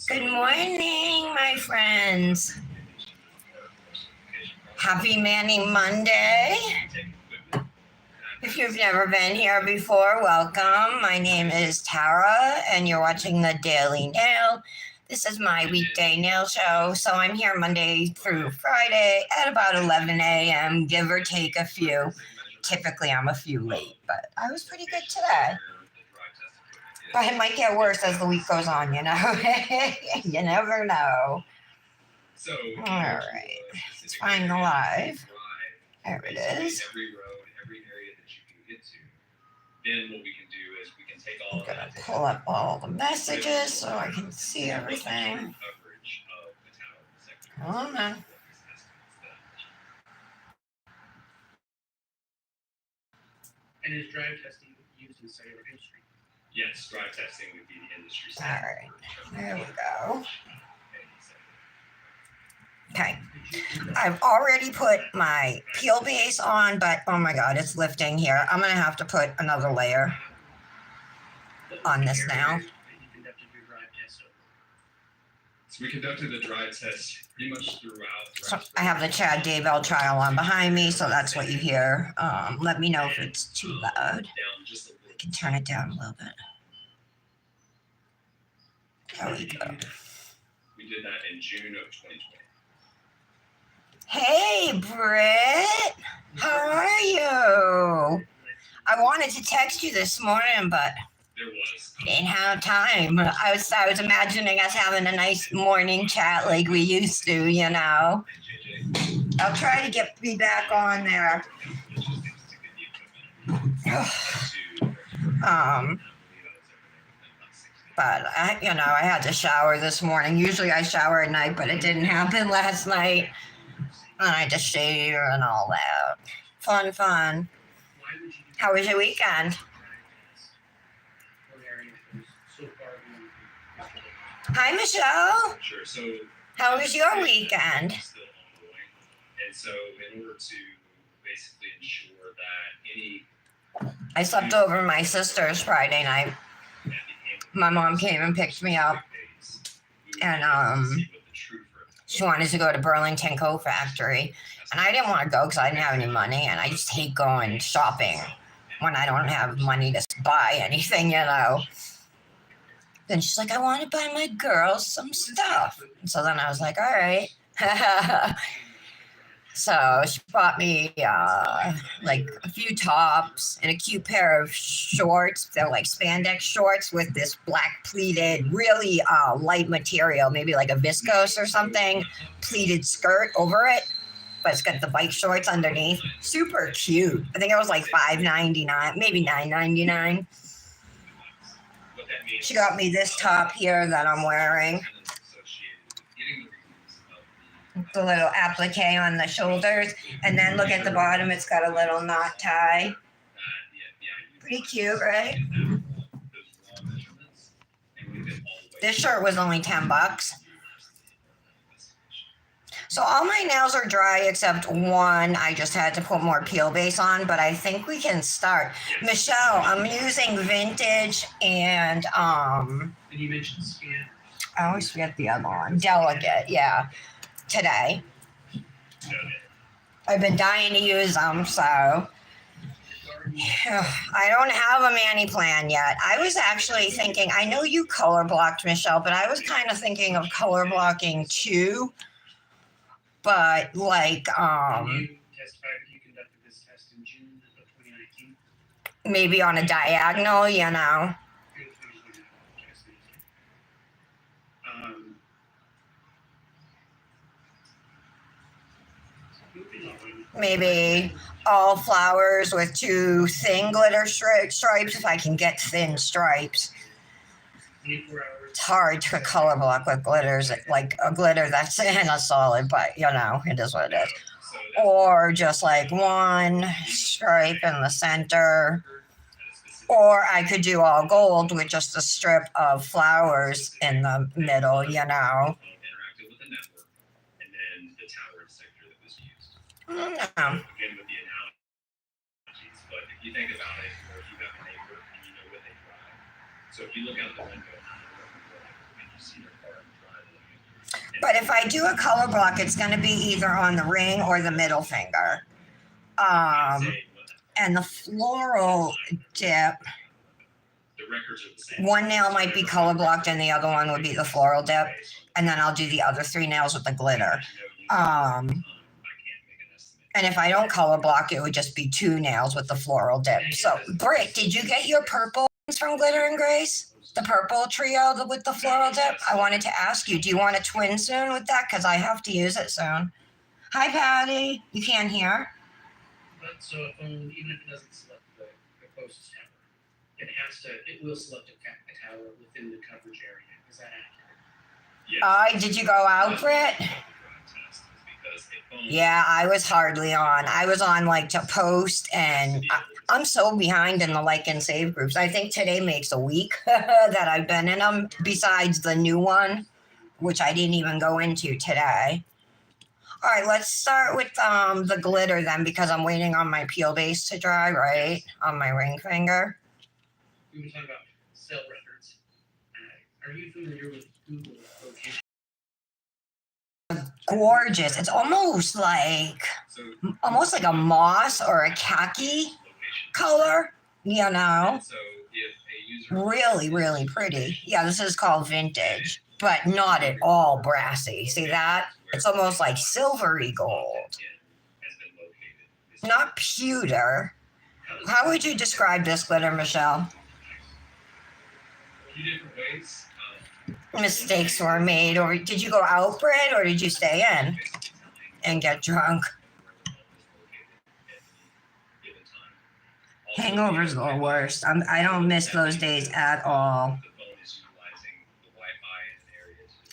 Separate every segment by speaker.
Speaker 1: Good morning, my friends. Happy Manny Monday. If you've never been here before, welcome. My name is Tara, and you're watching The Daily Nail. This is my weekday nail show, so I'm here Monday through Friday at about 11 a.m., give or take a few. Typically, I'm a few late, but I was pretty good today. But it might get worse as the week goes on, you know? You never know. All right. Let's find the live. There it is. Then what we can do is we can take all I'm going to pull up all the messages so I can see everything. Hold on.
Speaker 2: And is drive testing used in cellular industry?
Speaker 3: Yes, drive testing would be the industry
Speaker 1: standard. All right, there we go. Okay, I've already put my peel base on, but oh my god, it's lifting here. I'm gonna have to put another layer on this now.
Speaker 3: So we conducted the drive test pretty much throughout.
Speaker 1: So I have the Chad Daybell trial on behind me, so that's what you hear. Let me know if it's too loud. I can turn it down a little bit. There we go.
Speaker 3: We did that in June of 2020.
Speaker 1: Hey, Britt. How are you? I wanted to text you this morning, but I didn't have time. I was imagining us having a nice morning chat like we used to, you know. I'll try to be back on there. But I had to shower this morning. Usually I shower at night, but it didn't happen last night. And I had to shave and all that. Fun. How was your weekend? Hi, Michelle.
Speaker 3: Sure. So,
Speaker 1: how was your weekend?
Speaker 3: Still ongoing. And so, in order to basically ensure that
Speaker 1: I slept over my sister's Friday night. My mom came and picked me up, and she wanted to go to Burlington Coat Factory, and I didn't want to go because I didn't have any money, and I just hate going shopping when I don't have money to buy anything, you know. Then she's like, I want to buy my girls some stuff. And so then I was like, all right. So she bought me like a few tops and a cute pair of shorts. They're like spandex shorts with this black pleated, really light material, maybe like a viscose or something, pleated skirt over it. But it's got the bike shorts underneath. Super cute. I think it was like $5.99, maybe $9.99. She got me this top here that I'm wearing. The little applique on the shoulders. And then look at the bottom, it's got a little knot tie. Pretty cute, right? This shirt was only $10. So all my nails are dry except one. I just had to put more peel base on, but I think we can start. Michelle, I'm using vintage and
Speaker 2: you mentioned scan.
Speaker 1: I always forget the other one. Delicate, yeah. Today. I've been dying to use them, so I don't have a mani plan yet. I was actually thinking, I know you color blocked, Michelle, but I was kind of thinking of color blocking too. But like,
Speaker 2: You testified that you conducted this test in June of 2019.
Speaker 1: Maybe on a diagonal, you know. Maybe all flowers with two thin glitter stripes if I can get thin stripes.
Speaker 2: 24 hours.
Speaker 1: It's hard to color block with glitters, like a glitter that's in a solid, but you know, it is what it is. Or just like one stripe in the center. Or I could do all gold with just a strip of flowers in the middle, you know. I don't know.
Speaker 3: Again, with the analogies, but if you think about it, or if you have a neighbor and you know what they drive. So if you look out the window and you see their car
Speaker 1: But if I do a color block, it's going to be either on the ring or the middle finger. And the floral dip, one nail might be color blocked and the other one would be the floral dip. And then I'll do the other 3 nails with the glitter. And if I don't color block, it would just be 2 nails with the floral dip. So, Britt, did you get your purple from Glitter and Grace? The purple trio with the floral dip? I wanted to ask you, do you want a twin soon with that? Because I have to use it soon. Hi, Patty. You can't hear?
Speaker 2: But so even if it doesn't select the closest tower, it will select a tower within the coverage area. Is that accurate?
Speaker 1: Did you go out, Britt? Yeah, I was hardly on. I was on like to post, and I'm so behind in the like and save groups. I think today makes a week that I've been in them, besides the new one, which I didn't even go into today. All right, let's start with the glitter then, because I'm waiting on my peel base to dry, right, on my ring finger.
Speaker 2: We were talking about cell records. Are you familiar with Google location?
Speaker 1: Gorgeous. It's almost like a moss or a khaki color, you know. Really, really pretty. Yeah, this is called vintage, but not at all brassy. See that? It's almost like silvery gold. Not pewter. How would you describe this glitter, Michelle?
Speaker 3: A few different ways.
Speaker 1: Mistakes were made, or did you go out, Britt, or did you stay in and get drunk? Hangovers are the worst. I don't miss those days at all.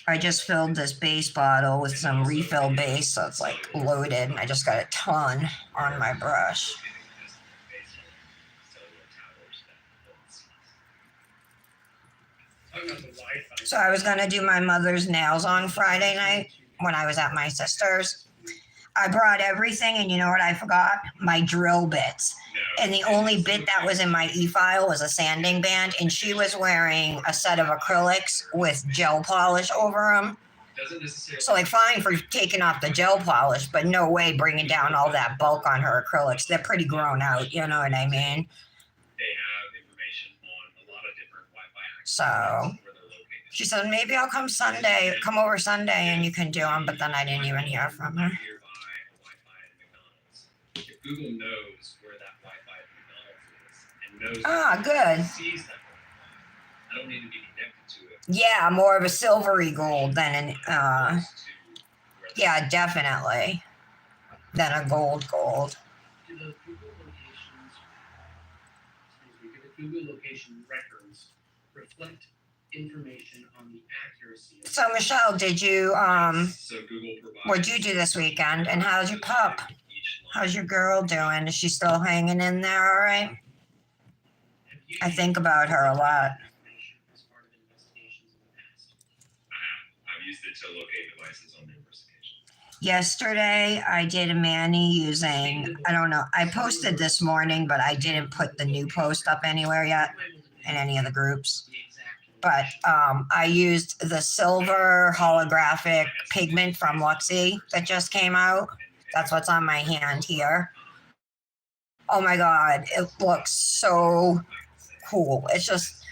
Speaker 1: I just filled this base bottle with some refill base, so it's like loaded, and I just got a ton on my brush. So I was going to do my mother's nails on Friday night when I was at my sister's. I brought everything, and you know what I forgot? My drill bits. And the only bit that was in my e-file was a sanding band, and she was wearing a set of acrylics with gel polish over them. So like fine for taking off the gel polish, but no way bringing down all that bulk on her acrylics. They're pretty grown out, you know what I mean?
Speaker 3: They have information on a lot of different Wi-Fi access
Speaker 1: So she said, maybe I'll come over Sunday and you can do them, but then I didn't even hear from her.
Speaker 3: If Google knows where that Wi-Fi at McDonald's is and knows
Speaker 1: good.
Speaker 3: Sees that Wi-Fi, I don't need to be connected to it.
Speaker 1: Yeah, more of a silvery gold than an yeah, definitely. Than a gold.
Speaker 2: Do the Google location records reflect information on the accuracy of
Speaker 1: So Michelle, did you
Speaker 3: Google
Speaker 1: what'd you do this weekend, and how's your pup? How's your girl doing? Is she still hanging in there all right? I think about her a lot.
Speaker 3: I've used it to locate devices on numerous occasions.
Speaker 1: Yesterday, I did a mani using, I don't know, I posted this morning, but I didn't put the new post up anywhere yet in any of the groups. But I used the silver holographic pigment from Luxie that just came out. That's what's on my hand here. Oh my God, it looks so cool. It's just,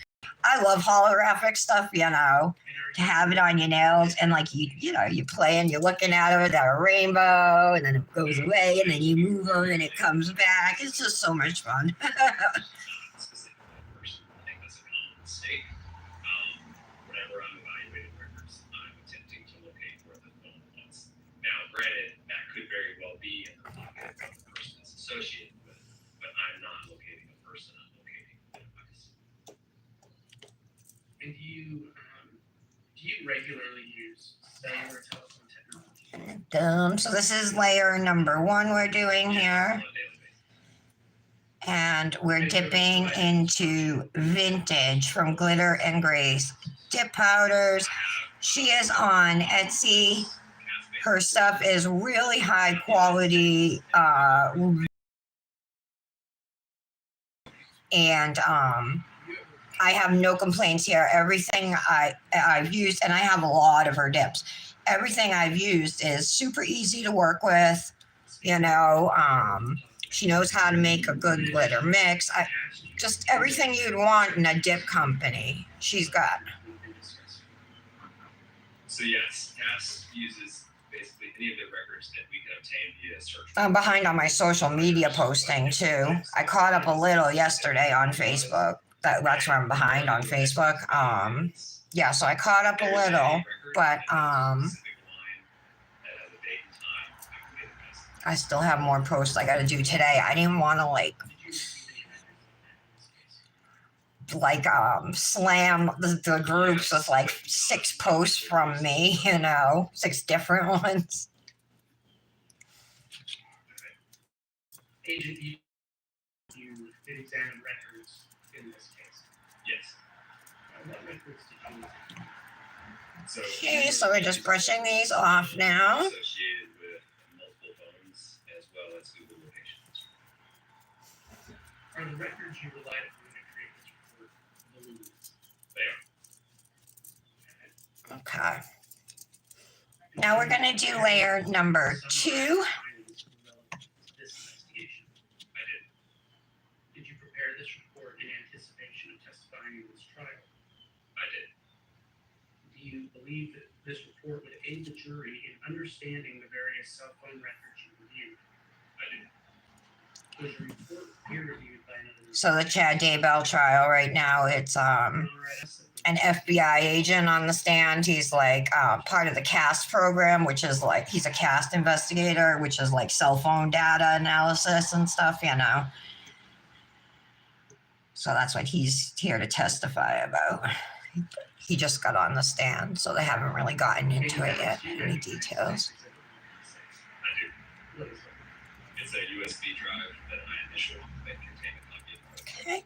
Speaker 1: I love holographic stuff, you know, to have it on your nails and like you play and you're looking at it, that rainbow, and then it goes away and then you move them and it comes back. It's just so much fun.
Speaker 3: Whenever I'm evaluating records, I'm attempting to locate where the phone was. Now, granted, that could very well be in the pocket of the person it's associated with, but I'm not locating a person, I'm locating a device.
Speaker 2: And do you regularly use cellular telephone technology?
Speaker 1: So this is layer number 1 we're doing here. And we're dipping into vintage from Glitter and Grace dip powders. She is on Etsy. Her stuff is really high quality. And I have no complaints here. Everything I've used, and I have a lot of her dips. everything I've used is super easy to work with. You know, she knows how to make a good glitter mix. Just everything you'd want in a dip company, she's got.
Speaker 3: So yes, Cass uses basically any of the records that we can obtain via search.
Speaker 1: I'm behind on my social media posting too. I caught up a little yesterday on Facebook. That's where I'm behind on Facebook. Yeah, so I caught up a little, but I still have more posts I gotta do today. I didn't want to slam the groups with like 6 posts from me, 6 different ones.
Speaker 2: Agent, you did examine records in this case.
Speaker 3: Yes.
Speaker 2: What records did you examine?
Speaker 1: Okay, so we're just brushing these off now.
Speaker 3: Associated with multiple phones as well as Google locations.
Speaker 2: Are the records you relied upon to create this report voluminous?
Speaker 3: They are.
Speaker 1: Okay. Now we're going to do layer number 2.
Speaker 3: I did.
Speaker 2: Did you prepare this report in anticipation of testifying in this trial?
Speaker 3: I did.
Speaker 2: Do you believe that this report would aid the jury in understanding the various cell phone records you reviewed?
Speaker 3: I did.
Speaker 2: Was your report peer-reviewed by another?
Speaker 1: So the Chad Daybell trial right now, it's an FBI agent on the stand. He's like part of the CAST program, which is like, he's a CAST investigator, which is like cell phone data analysis and stuff, So that's what he's here to testify about. He just got on the stand, so they haven't really gotten into it yet, any details.
Speaker 3: I do. It's a USB drive that I initialed that contained a copy of it.
Speaker 1: Okay.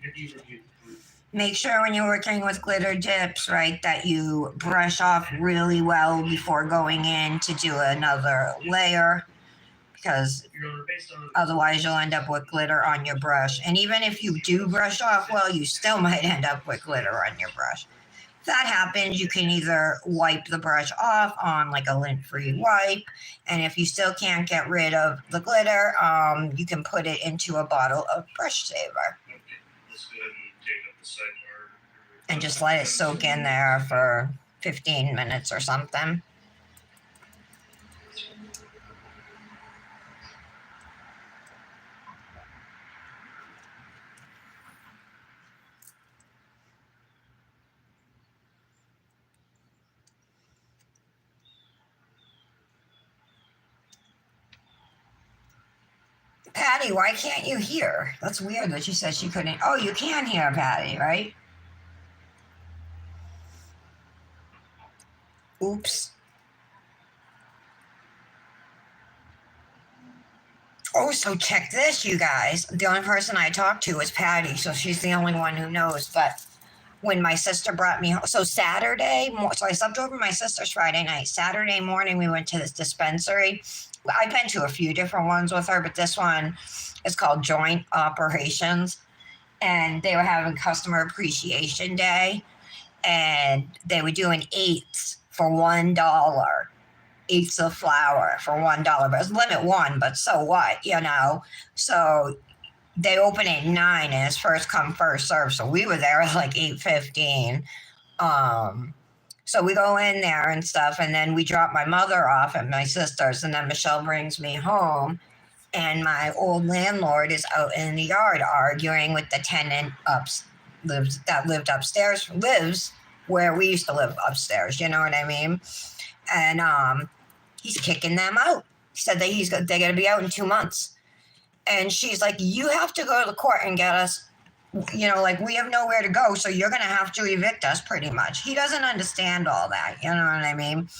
Speaker 2: Have you reviewed the proof?
Speaker 1: Make sure when you're working with glitter dips, right, that you brush off really well before going in to do another layer, because
Speaker 2: Your Honor, based on
Speaker 1: otherwise you'll end up with glitter on your brush. And even if you do brush off well, you still might end up with glitter on your brush. If that happens, you can either wipe the brush off on like a lint-free wipe, and if you still can't get rid of the glitter, you can put it into a bottle of brush saver.
Speaker 2: let's go ahead and take up the sidebar.
Speaker 1: And just let it soak in there for 15 minutes or something. Patty, why can't you hear? That's weird that she said she couldn't. Oh, you can hear, Patty, right? Oops. Oh, so check this, you guys. The only person I talked to was Patty, so she's the only one who knows. But when my sister brought me home, so Saturday, so I slept over my sister's Friday night. Saturday morning, we went to this dispensary. I've been to a few different ones with her, but this one is called Joint Operations. And they were having Customer Appreciation Day. And they were doing 8s for $1. 8s of flour for $1. But it's limit 1, but so what, So they open at 9 and it's first come, first serve. So we were there at like 8:15. So we go in there and stuff, and then we drop my mother off at my sister's, and then Michelle brings me home, and my old landlord is out in the yard arguing with the tenant that lived upstairs, lives where we used to live upstairs, you know what I mean? And he's kicking them out. He said that they're going to be out in 2 months. And she's like, you have to go to the court and get us, we have nowhere to go, so you're going to have to evict us pretty much. He doesn't understand all that, you know what I mean?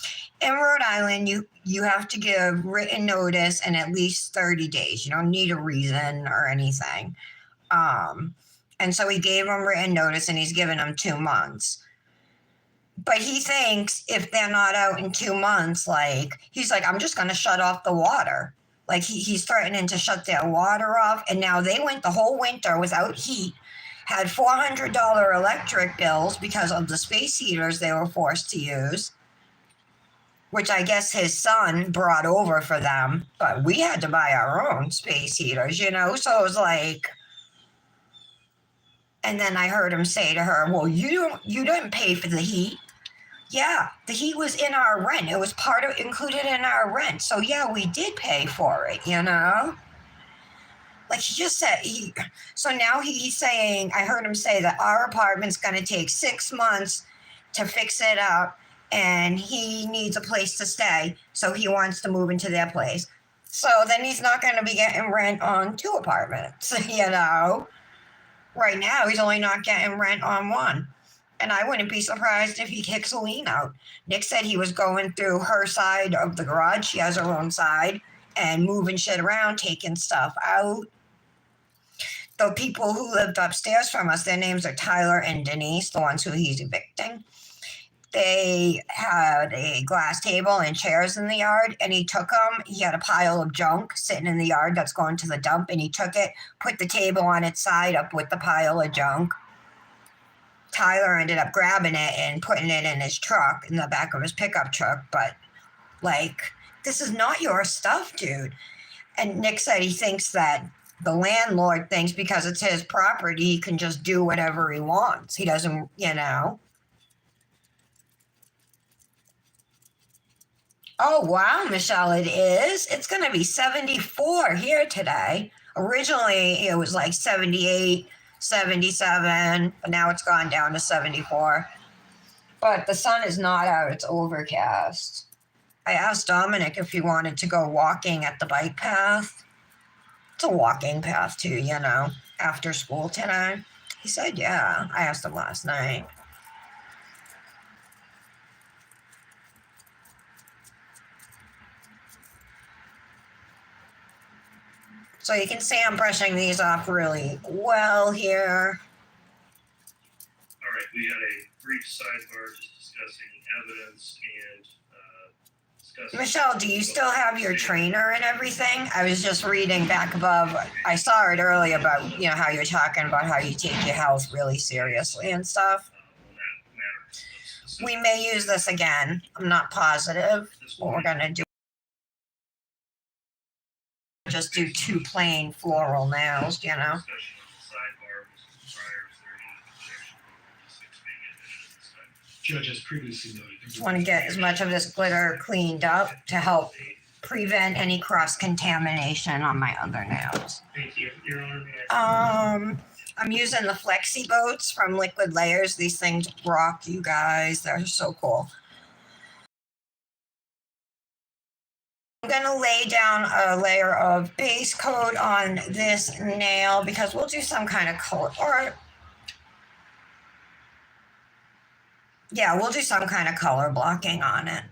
Speaker 1: In Rhode Island, you have to give written notice in at least 30 days. You don't need a reason or anything. And so he gave them written notice, and he's given them 2 months. But he thinks if they're not out in 2 months, he's like, I'm just going to shut off the water. Like he's threatening to shut their water off. And now they went the whole winter without heat, had $400 electric bills because of the space heaters they were forced to use. which I guess his son brought over for them, but we had to buy our own space heaters, you know? So it was like, and then I heard him say to her, well, you didn't pay for the heat. Yeah, the heat was in our rent. It was included in our rent. So yeah, we did pay for it, you know? Like he just said, so now he's saying, I heard him say that our apartment's going to take 6 months to fix it up and he needs a place to stay. So he wants to move into their place. So then he's not going to be getting rent on 2 apartments, you know? Right now, he's only not getting rent on 1. And I wouldn't be surprised if he kicks a lien out. Nick said he was going through her side of the garage. She has her own side and moving shit around, taking stuff out. The people who lived upstairs from us, their names are Tyler and Denise, the ones who he's evicting. They had a glass table and chairs in the yard, and he took them. He had a pile of junk sitting in the yard that's going to the dump, and he took it, put the table on its side up with the pile of junk. Tyler ended up grabbing it and putting it in his truck, in the back of his pickup truck. But, like, this is not your stuff, dude. And Nick said he thinks that the landlord thinks because it's his property, he can just do whatever he wants. He doesn't, you know. Oh, wow, Michelle, it is. It's going to be 74 here today. Originally, it was like 78, 77, but now it's gone down to 74. But the sun is not out. It's overcast. I asked Dominic if he wanted to go walking at the bike path. It's a walking path too, you know, after school today. He said, yeah. I asked him last night. So you can see I'm brushing these off really well here.
Speaker 4: All right, we had a brief sidebar just discussing evidence and discussing.
Speaker 1: Michelle, do you still have your trainer and everything? I was just reading back above. I saw it earlier about, you know, how you're talking about how you take your health really seriously and stuff. We may use this again. I'm not positive what we're going to do. Just do 2 plain floral nails, you know.
Speaker 4: Judge has previously noted.
Speaker 1: Just want to get as much of this glitter cleaned up to help prevent any cross-contamination on my other nails.
Speaker 2: Thank you, Your Honor.
Speaker 1: I'm using the Flexi Boats from Liquid Layers. These things rock, you guys. They're so cool. I'm going to lay down a layer of base coat on this nail because we'll do some kind of color, or yeah, we'll do some kind of color blocking on it.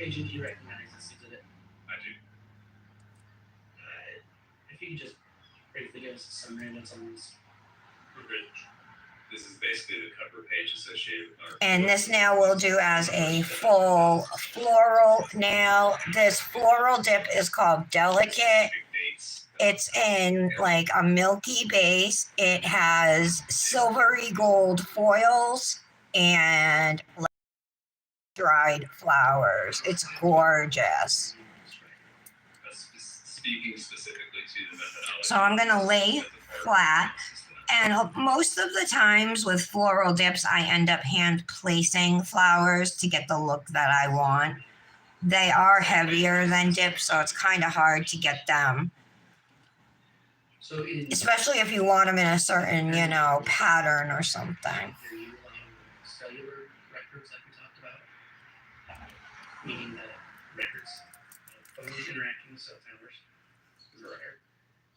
Speaker 2: Agent, do you recognize this exhibit?
Speaker 3: I do.
Speaker 2: If you could just briefly give us some notes on this.
Speaker 3: This is basically the cover page associated with our.
Speaker 1: And this nail we'll do as a full floral nail. This floral dip is called Delicate. It's in like a milky base. It has silvery gold foils and dried flowers. It's gorgeous.
Speaker 3: Speaking specifically to the methodology.
Speaker 1: So I'm going to lay flat. And most of the times with floral dips, I end up hand placing flowers to get the look that I want. They are heavier than dips, so it's kind of hard to get them.
Speaker 2: So
Speaker 1: Especially if you want them in a certain, you know, pattern or something.
Speaker 2: Are you cellular records like we talked about? Meaning the records of photos interacting with cell towers is a record.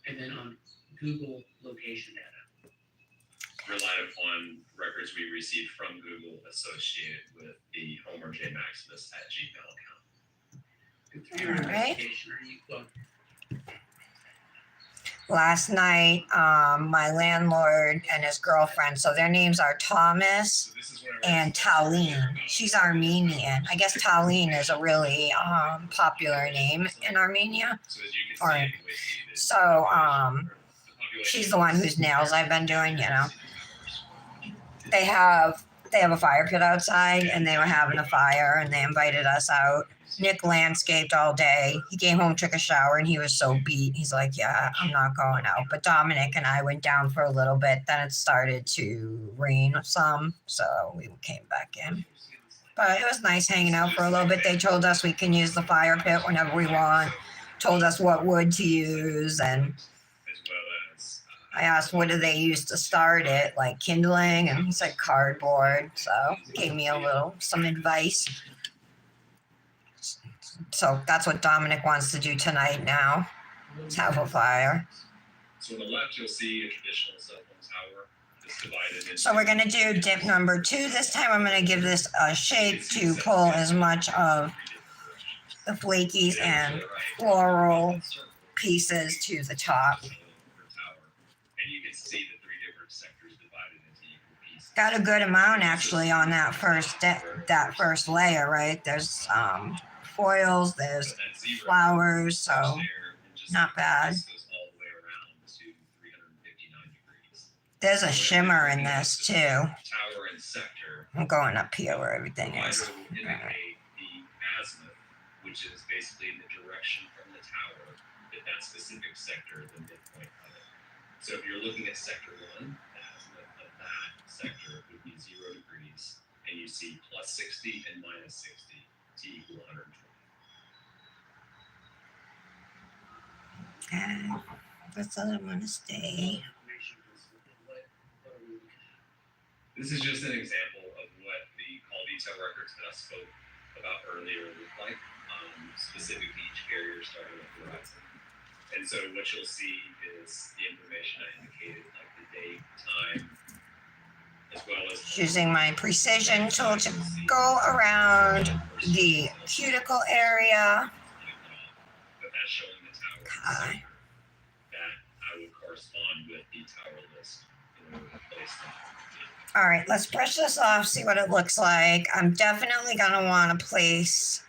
Speaker 2: And then on Google location data.
Speaker 3: Relied upon records we received from Google associated with the Homer J. Maximus at Gmail account.
Speaker 2: And through your investigation, are you
Speaker 1: Last night, my landlord and his girlfriend, so their names are Thomas
Speaker 3: So this is where
Speaker 1: and Taline. She's Armenian. I guess Taline is a really popular name in Armenia.
Speaker 3: So as you can
Speaker 1: Or-
Speaker 3: see, anyway, this-
Speaker 1: So
Speaker 3: the population
Speaker 1: she's the one whose nails I've been doing, you know. They have they have a fire pit outside, and they were having a fire, and they invited us out. Nick landscaped all day. He came home, took a shower, and he was so beat. He's like, yeah, I'm not going out. But Dominic and I went down for a little bit. Then it started to rain some, so we came back in. But it was nice hanging out for a little bit. They told us we can use the fire pit whenever we want, told us what wood to use, and I asked what do they use to start it, like kindling, and he said cardboard, so gave me some advice. So that's what Dominic wants to do tonight now, is have a fire.
Speaker 3: So on the left, you'll see a traditional cell phone tower. It's divided into.
Speaker 1: So we're going to do dip number 2. This time I'm going to give this a shake to pull as much of the flakies and floral pieces to the top.
Speaker 3: And you can see the 3 different sectors divided into equal pieces.
Speaker 1: Got a good amount actually on that first layer, right? There's foils, there's flowers, so not bad. There's a shimmer in this too.
Speaker 3: Tower and sector.
Speaker 1: I'm going up here where everything is.
Speaker 3: Indicate the azimuth, which is basically the direction from the tower that specific sector, the midpoint of it. So if you're looking at sector 1, the azimuth of that sector would be 0 degrees, and you see plus 60 and minus 60 to equal 120.
Speaker 1: Okay, that's all I'm gonna stay.
Speaker 3: This is just an example of what the call detail records that I spoke about earlier look like, specific to each carrier starting with Verizon. And so what you'll see is the information I indicated, like the date, time, as well as
Speaker 1: using my precision tool to go around the cuticle area.
Speaker 3: But that's showing the tower
Speaker 1: Okay.
Speaker 3: that I would correspond with the tower list in order to place that.
Speaker 1: All right, let's brush this off, see what it looks like. I'm definitely gonna want to place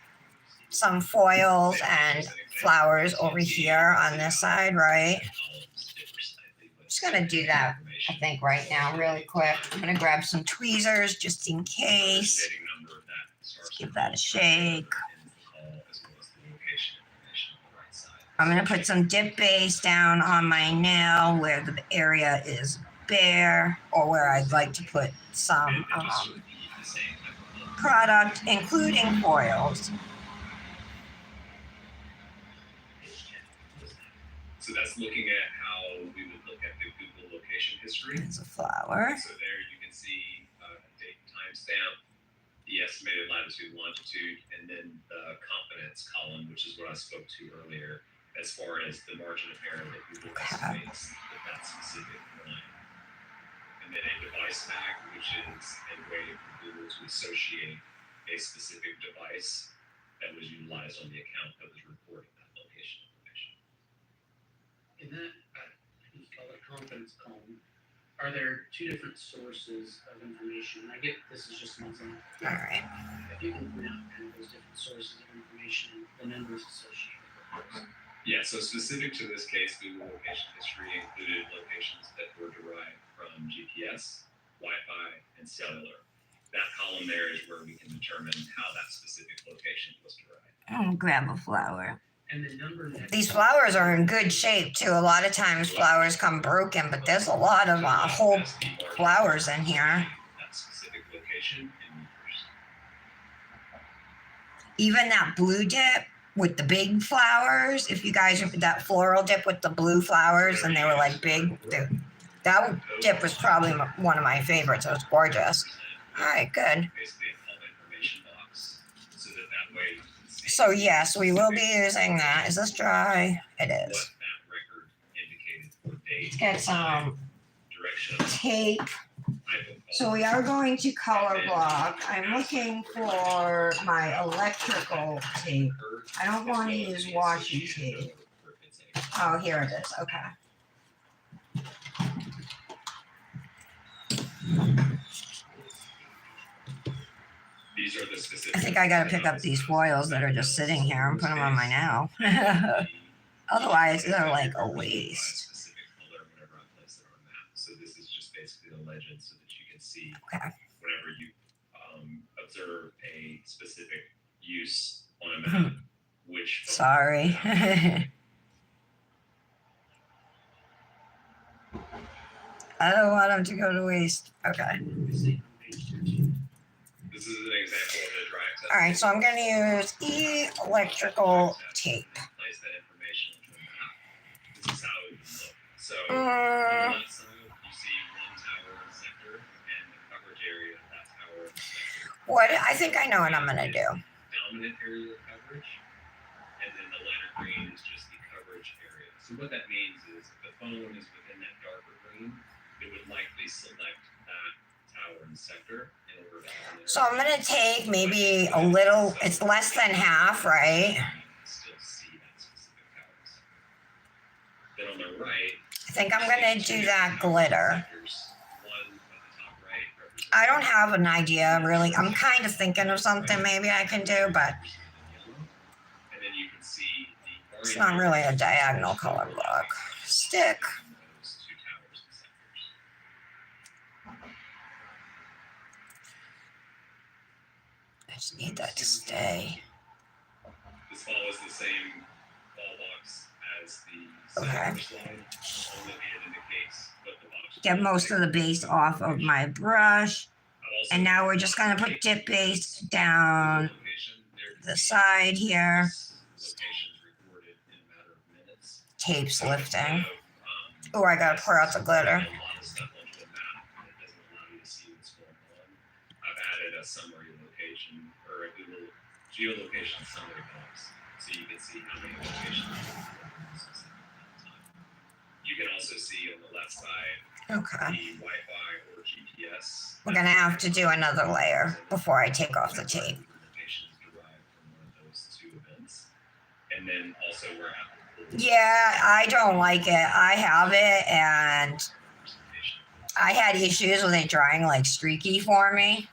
Speaker 1: some foils and flowers over here on this side, right? I'm just gonna do that, I think, right now, really quick. I'm gonna grab some tweezers just in case. Just give that a shake. I'm gonna put some dip base down on my nail where the area is bare, or where I'd like to put some product, including foils.
Speaker 3: So that's looking at how we would look at the Google location history.
Speaker 1: There's a flower.
Speaker 3: So there you can see date, timestamp, the estimated latitude, longitude, and then the confidence column, which is what I spoke to earlier, as far as the margin of error that Google estimates that specific line. And then a device tag, which is a way for Google to associate a specific device that was utilized on the account that was reporting that location information.
Speaker 2: In that, I think you call it a confidence column, are there 2 different sources of information? I get this is just an example.
Speaker 1: All right.
Speaker 2: If you can point out kind of those different sources of information, the numbers associated with those.
Speaker 3: Yeah, so specific to this case, Google location history included locations that were derived from GPS, Wi-Fi, and cellular. That column there is where we can determine how that specific location was derived.
Speaker 1: I'll grab a flower.
Speaker 2: And the number next.
Speaker 1: These flowers are in good shape too. A lot of times flowers come broken, but there's a lot of whole flowers in here.
Speaker 3: That specific location in meters.
Speaker 1: Even that blue dip with the big flowers, if you guys, that floral dip with the blue flowers, and they were like big, that dip was probably one of my favorites. It was gorgeous. All right, good.
Speaker 3: Basically, a call information box, so that way you can see
Speaker 1: So yes, we will be using that. Is this dry? It
Speaker 3: what
Speaker 1: is.
Speaker 3: that record indicated for date,
Speaker 1: Let's get some
Speaker 3: direction,
Speaker 1: tape.
Speaker 3: type of
Speaker 1: So
Speaker 3: call.
Speaker 1: we are going to color block. I'm looking for my electrical tape. I don't want to use washi tape. Oh, here it is. Okay.
Speaker 3: These are the specific.
Speaker 1: I think I got to pick up these foils that are just sitting here and put them on my nail. Otherwise, they're like a waste.
Speaker 3: Specific color whenever I place it on a map. So this is just basically the legend so that you can see
Speaker 1: Okay.
Speaker 3: whenever you observe a specific use on a map, which phone
Speaker 1: Sorry. I don't want them to go to waste. Okay.
Speaker 2: This is on page 13.
Speaker 3: This is an example of the drive test.
Speaker 1: All right, so I'm going to use electrical tape.
Speaker 3: Place that information into a map. This is how it would look. So on
Speaker 1: Uh,
Speaker 3: the left side, you see one tower and sector, and the coverage area of that tower and sector.
Speaker 1: What I think I know what I'm going to do.
Speaker 3: Dominant area of coverage, and then the lighter green is just the coverage area. So what that means is if the phone is within that darker green, it would likely select that tower and sector in order to have an
Speaker 1: So I'm going to take maybe a little, it's less than half, right?
Speaker 3: still see that specific tower and sector. Then on the right,
Speaker 1: I think I'm going to do that glitter.
Speaker 3: one at the top right represents
Speaker 1: I don't have an idea, really. I'm kind of thinking of something maybe I can do, but
Speaker 3: and then you can see the
Speaker 1: it's not really a diagonal color block. Stick.
Speaker 3: those two towers and sectors.
Speaker 1: I just need that to stay.
Speaker 3: This follows the same ball box as the
Speaker 1: Okay.
Speaker 3: center slide, only it indicates what the box.
Speaker 1: Get most of the base off of my brush.
Speaker 3: I've also
Speaker 1: And now we're just going to put dip base down
Speaker 3: location. There
Speaker 1: the side here.
Speaker 3: this location is recorded in a matter of minutes.
Speaker 1: Tape's lifting.
Speaker 3: Instead of,
Speaker 1: Oh, I got to pour out the glitter.
Speaker 3: a lot of stuff onto a map that doesn't allow you to see what's going on. I've added a summary location or a Google geolocation summary box so you can see how many locations are at a specific time. You can also see on the left side
Speaker 1: Okay.
Speaker 3: the Wi-Fi or GPS.
Speaker 1: We're going to have to do another layer before I take off the tape.
Speaker 3: Locations derived from one of those two events. And then also we're applicable.
Speaker 1: Yeah, I don't like it. I have it, and I had issues with it drying like streaky for me.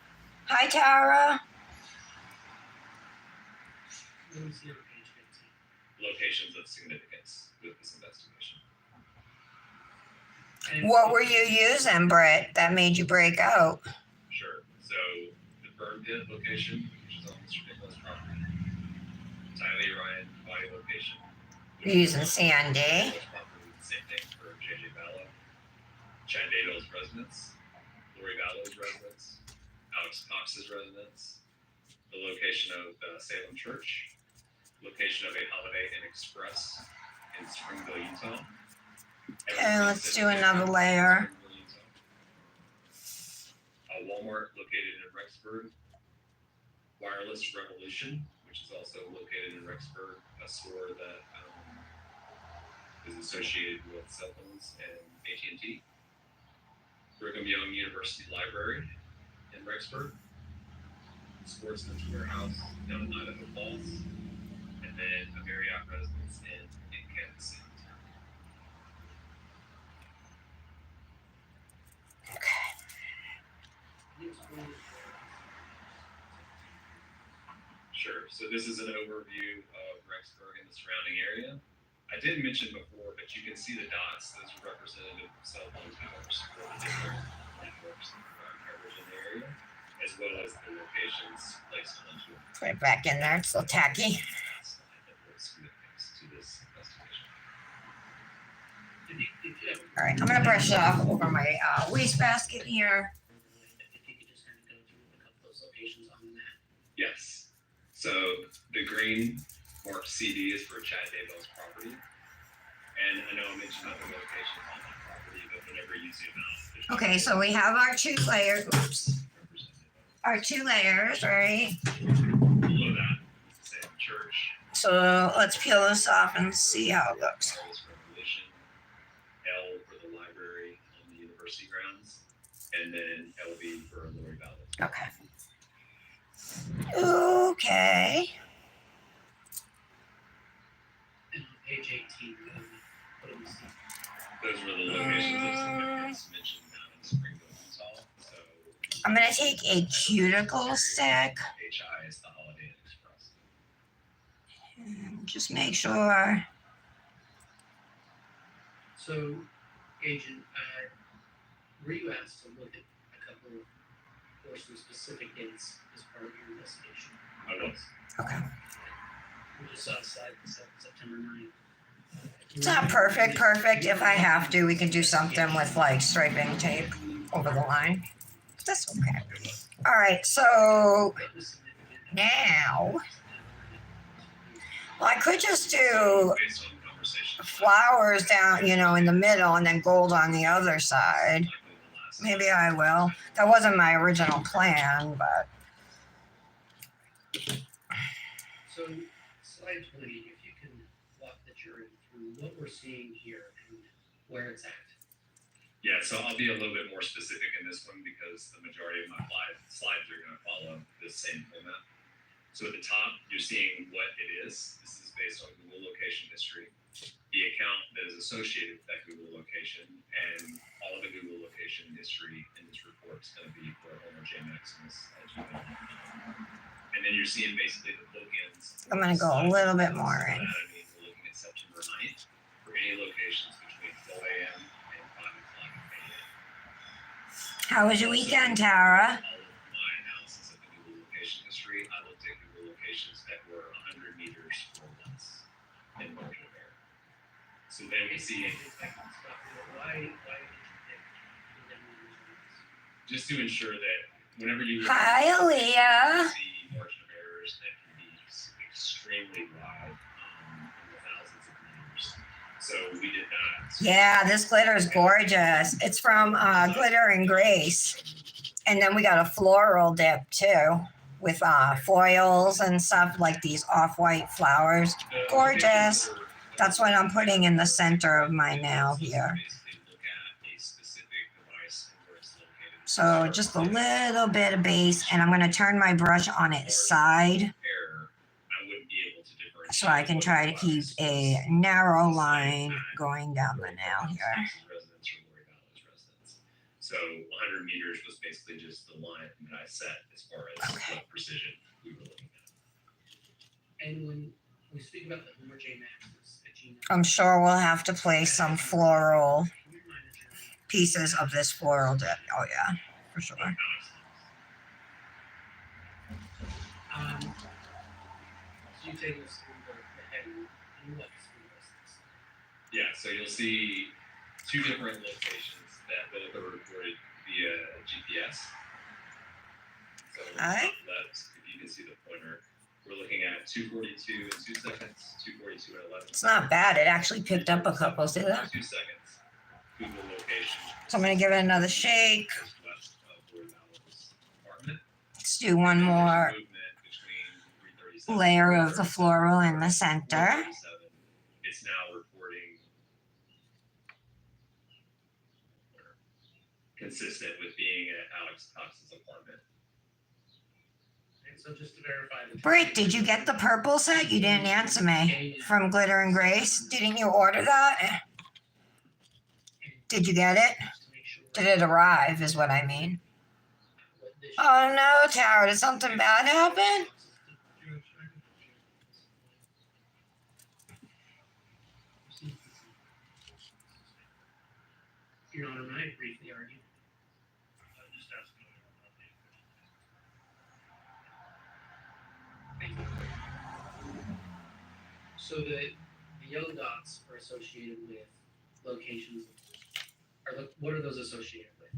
Speaker 1: Hi, Tara.
Speaker 2: What do we see on page 15?
Speaker 3: Locations of significance with this investigation.
Speaker 2: And
Speaker 1: What were you using, Britt, that made you break out?
Speaker 3: Sure. So the burn pit location, which is on Mr. Nicholas' property. Tyler Ryan body location.
Speaker 1: You're using CND.
Speaker 3: Property, same thing for JJ Vallow. Chad Dado's residence. Lori Vallow's residence. Alex Cox's residence. The location of Salem Church. Location of a Holiday Inn Express in Springville, Utah.
Speaker 1: Okay, let's do another layer.
Speaker 3: A Walmart located in Rexburg. Wireless Revolution, which is also located in Rexburg, a store that is associated with cell phones and AT&T. Brigham Young University Library in Rexburg. Sportsman's Warehouse down in Idaho Falls. And then a Marriott residence in Kansas City. Sure. So this is an overview of Rexburg and the surrounding area. I did mention before, but you can see the dots. Those are representative cell phone towers for the different networks that provide coverage in the area, as well as the locations placed onto it.
Speaker 1: Put it back in there. It's a little tacky.
Speaker 3: That's that was significance to this investigation.
Speaker 2: if you have
Speaker 1: All right, I'm going to brush it off over my wastebasket here.
Speaker 2: if you could just kind of go through a couple of those locations on the map.
Speaker 3: Yes. So the green marked CD is for Chad Daybell's property. And I know I mentioned other locations on that property, but whenever you zoom out, there's
Speaker 1: Okay, so we have our two layers. Oops.
Speaker 3: representative.
Speaker 1: Our two layers, right?
Speaker 3: Below that, Salem Church.
Speaker 1: So let's peel this off and see how it looks.
Speaker 3: Wireless Revolution. L for the library on the university grounds. And then LV for Lori Valley.
Speaker 1: Okay. Okay.
Speaker 2: And on page 18, what do we see?
Speaker 3: Those were the locations of significance mentioned down in Springville, Utah. So
Speaker 1: I'm going to take a cuticle stick.
Speaker 3: HI is the Holiday Inn Express.
Speaker 1: And just make sure.
Speaker 2: So, Agent, were you asked to look at a couple or some specific dates as part of your investigation.
Speaker 3: I was.
Speaker 1: Okay.
Speaker 2: We just saw a slide September 9th.
Speaker 1: It's not perfect. If I have to, we can do something with like striping tape over the line. That's okay. All right, so now, well, I could just do
Speaker 3: Based on conversation.
Speaker 1: flowers down, in the middle and then gold on the other side. Maybe I will. That wasn't my original plan, but
Speaker 2: So, slide 20, if you can walk the jury through what we're seeing here and where it's at.
Speaker 3: Yeah, so I'll be a little bit more specific in this one because the majority of my slides are going to follow the same format. So at the top, you're seeing what it is. This is based on Google location history, the account that is associated with that Google location, and all of the Google location history in this report is going to be for Homer J. Maximus. And then you're seeing basically the bookends.
Speaker 1: I'm going to go a little bit more in.
Speaker 3: I mean, we're looking at September 9th for any locations between 12 a.m. and 5 o'clock a.m.
Speaker 1: How was your weekend, Tara?
Speaker 3: All of my analysis of the Google location history, I looked at Google locations that were 100 meters or less in margin of error. So then we see,
Speaker 2: Why did you pick 11 meters or less?
Speaker 3: just to ensure that whenever you look
Speaker 1: Hi,
Speaker 3: at
Speaker 1: Aaliyah.
Speaker 3: see margin of errors that can be extremely wide in the thousands of meters. So we did that.
Speaker 1: Yeah, this glitter is gorgeous. It's from Glitter and Grace. And then we got a floral dip too with foils and stuff like these off-white flowers. Gorgeous. That's what I'm putting in the center of my nail here. So just a little bit of base, and I'm going to turn my brush on its side so I can try to keep a narrow line going down the nail here.
Speaker 3: So 100 meters was basically just the line that I set as far as what precision we were looking at.
Speaker 2: And when we speak about the Homer J. Maximus at G&G,
Speaker 1: I'm sure we'll have to place some floral pieces of this floral dip. Oh yeah, for sure.
Speaker 2: So you take us through the head and what's through this.
Speaker 3: Yeah, so you'll see two different locations that both are recorded via GPS. So on the top left, if you can see the pointer, we're looking at 242 in 2 seconds, 242 and 11.
Speaker 1: It's not bad. It actually picked up a couple. See that?
Speaker 3: 2 seconds. Google location.
Speaker 1: So I'm going to give it another shake.
Speaker 3: West of where that was apartment.
Speaker 1: Let's do one more layer of the floral in the center.
Speaker 3: It's now recording consistent with being at Alex Cox's apartment.
Speaker 2: And so just to verify the
Speaker 1: Britt, did you get the purple set? You didn't answer me. From Glitter and Grace. Didn't you order that? Did you get it? Did it arrive is what I mean. Oh no, Tara, did something bad happen?
Speaker 2: Your Honor, may I briefly argue?
Speaker 4: Just asking
Speaker 2: Thank you. So the yellow dots are associated with locations. What are those associated with?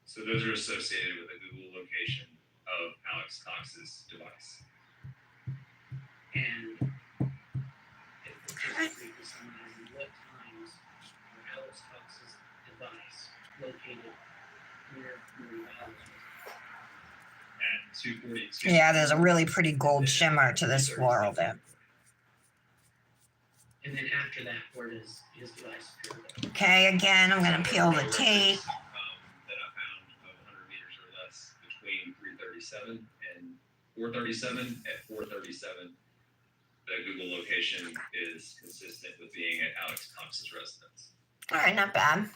Speaker 3: So those are associated with a Google location of Alex Cox's device.
Speaker 2: And if the district is summarizing what times were Alex Cox's device located near Maria Allen's residence?
Speaker 3: At 242.
Speaker 1: Yeah, there's a really pretty gold shimmer to this floral dip.
Speaker 2: And then after that, where does his device appear?
Speaker 1: Okay, again, I'm going to peel the tape.
Speaker 3: That I found of 100 meters or less between 337 and 437. At 437, the Google location is consistent with being at Alex Cox's residence.
Speaker 1: All right, not bad.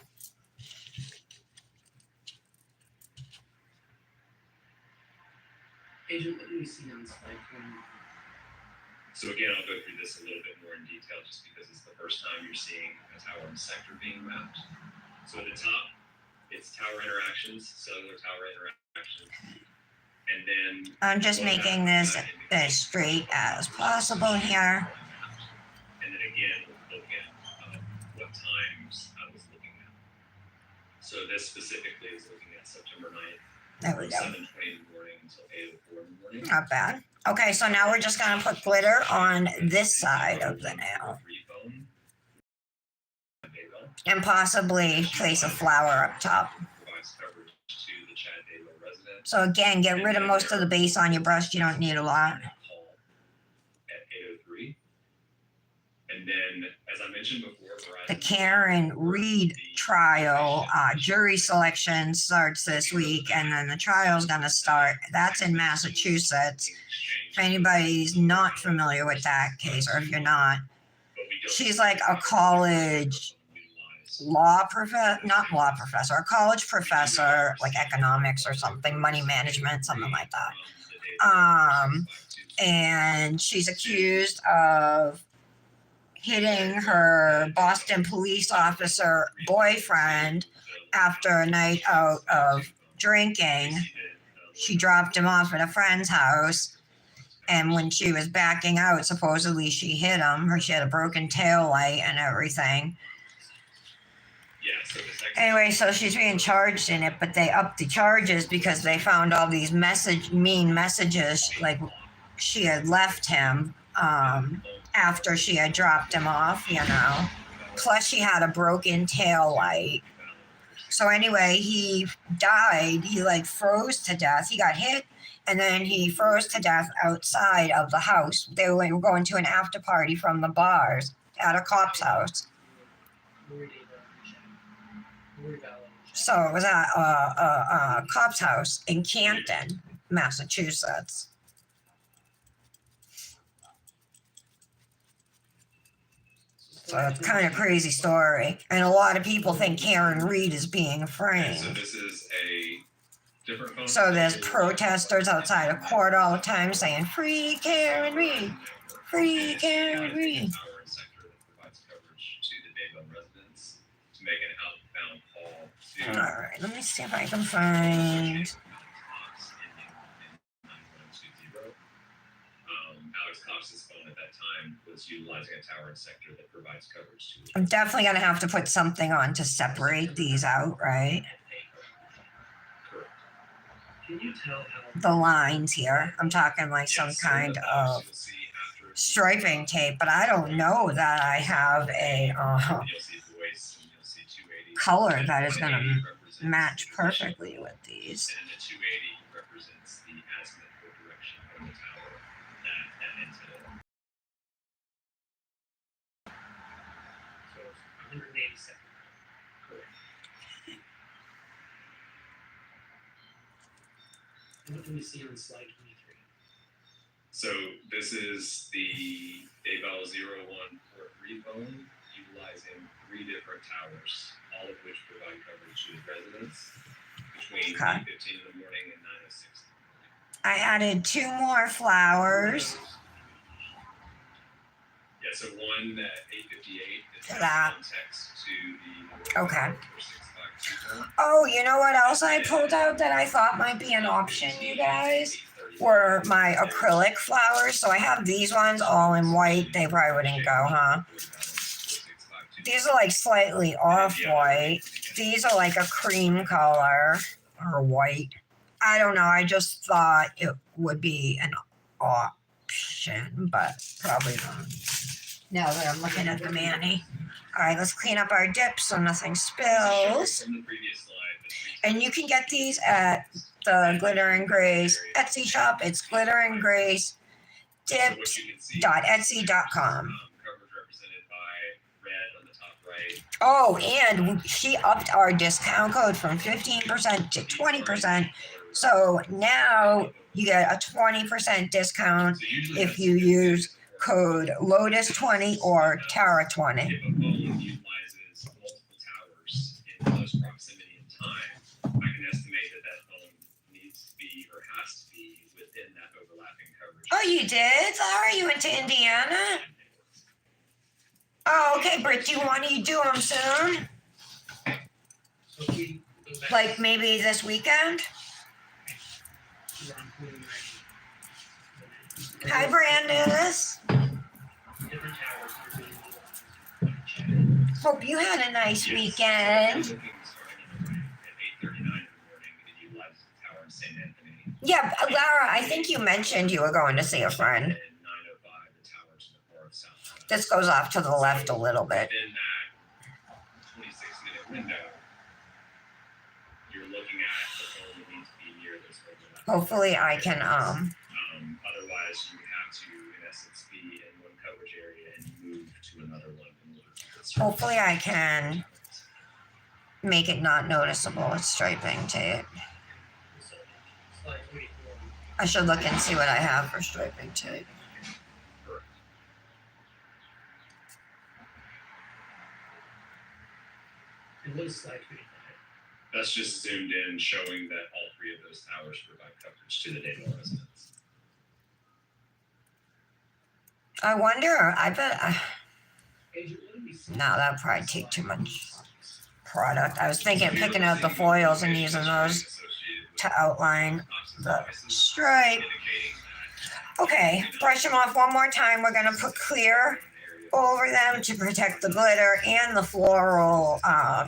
Speaker 2: Agent, what do we see on slide 20?
Speaker 3: So again, I'll go through this a little bit more in detail just because it's the first time you're seeing a tower and sector being mapped. So at the top, it's tower interactions, cellular tower interactions. And then
Speaker 1: I'm just making this as straight as possible here.
Speaker 3: And then again, look at what times I was looking at. So this specifically is looking at September 9th.
Speaker 1: There we go.
Speaker 3: 7:20 in the morning until 8:04 in the morning.
Speaker 1: Not bad. Okay, so now we're just gonna put glitter on this side of the nail. And possibly place a flower up top. So again, get rid of most of the base on your brush. You don't need a lot.
Speaker 3: At 8:03. And then, as I mentioned before,
Speaker 1: The Karen Reed trial jury selection starts this week, and then the trial's gonna start. That's in Massachusetts. If anybody's not familiar with that case, or if you're not, she's like a college a college professor, like economics or something, money management, something like that. And she's accused of hitting her Boston police officer boyfriend after a night out of drinking. She dropped him off at a friend's house, and when she was backing out, supposedly she hit him, or she had a broken tail light and everything. Anyway, so she's being charged in it, but they upped the charges because they found all these mean messages, like she had left him after she had dropped him off, Plus she had a broken tail light. So anyway, he died. He froze to death. He got hit, and then he froze to death outside of the house. They were going to an after party from the bars at a cop's house. So it was at a cop's house in Canton, Massachusetts. So it's kind of crazy story. And a lot of people think Karen Reed is being framed.
Speaker 3: So this is a different phone.
Speaker 1: So there's protesters outside of court all the time saying, "Free Karen Reed! Free Karen Reed!" All right, let me see if I can find.
Speaker 3: Alex Cox's phone at that time was utilizing a tower and sector that provides coverage to.
Speaker 1: I'm definitely gonna have to put something on to separate these out, right?
Speaker 3: Correct.
Speaker 2: Can you tell how
Speaker 1: The lines here. I'm talking like some kind of striping tape, but I don't know that I have a color that is gonna match perfectly with these.
Speaker 3: And the 280 represents the azimuth or direction of the tower that ends it.
Speaker 2: So 187.
Speaker 3: Correct.
Speaker 2: And what can we see on slide 23?
Speaker 3: So this is the Daybell 01 port 3 phone utilizing 3 different towers, all of which provide coverage to the residents between 8:15 in the morning and 9:06 in the morning.
Speaker 1: I added 2 more flowers.
Speaker 3: Yeah, so one at 8:58 is
Speaker 1: That.
Speaker 3: context to the
Speaker 1: Okay.
Speaker 3: 4652.
Speaker 1: Oh, you know what else I pulled out that I thought might be an option, you guys? Were my acrylic flowers. So I have these ones all in white. They probably wouldn't go, huh? These are like slightly off-white. These are like a cream color or white. I don't know. I just thought it would be an option, but probably not. Now that I'm looking at the mani. All right, let's clean up our dip so nothing spills.
Speaker 3: From the previous slide,
Speaker 1: And you can get these at the Glitter and Grace Etsy shop. It's Glitter and Grace dips.etsy.com.
Speaker 3: Coverage represented by red on the top right.
Speaker 1: Oh, and she upped our discount code from 15% to 20%. So now you get a 20% discount if you use code Lotus20 or Tara20.
Speaker 3: If a phone utilizes multiple towers in close proximity in time, I can estimate that phone needs to be or has to be within that overlapping coverage.
Speaker 1: Oh, you did? Sorry, you went to Indiana? Oh, okay, Britt, do you want to do them soon?
Speaker 2: So if we go back
Speaker 1: Like maybe this weekend?
Speaker 2: to
Speaker 1: Hi, Brandis.
Speaker 2: Different towers. Different
Speaker 1: Hope you had a nice
Speaker 3: Yes.
Speaker 1: weekend.
Speaker 3: Looking starting at 8:39 in the morning to utilize the tower in St. Anthony.
Speaker 1: Yeah, Lara, I think you mentioned you were going to see a friend.
Speaker 3: And 9:05, the towers in the north south.
Speaker 1: This goes off to the left a little bit.
Speaker 3: Within that 26-minute window, you're looking at the phone that needs to be near this overlap.
Speaker 1: Hopefully I can
Speaker 3: Otherwise, you would have to, in essence, be in one coverage area and move to another one in order to get service.
Speaker 1: hopefully I can make it not noticeable with striping tape.
Speaker 2: Slide 24.
Speaker 1: I should look and see what I have for striping tape.
Speaker 3: Correct.
Speaker 2: And what is slide 25?
Speaker 3: That's just zoomed in, showing that all three of those towers provide coverage to the Dayton residents.
Speaker 1: I wonder, I bet,
Speaker 2: Agent, what do we see?
Speaker 1: no, that'd probably take too much product. I was thinking of picking out the foils and using those to outline the stripe. Okay, brush them off one more time. We're gonna put clear over them to protect the glitter and the floral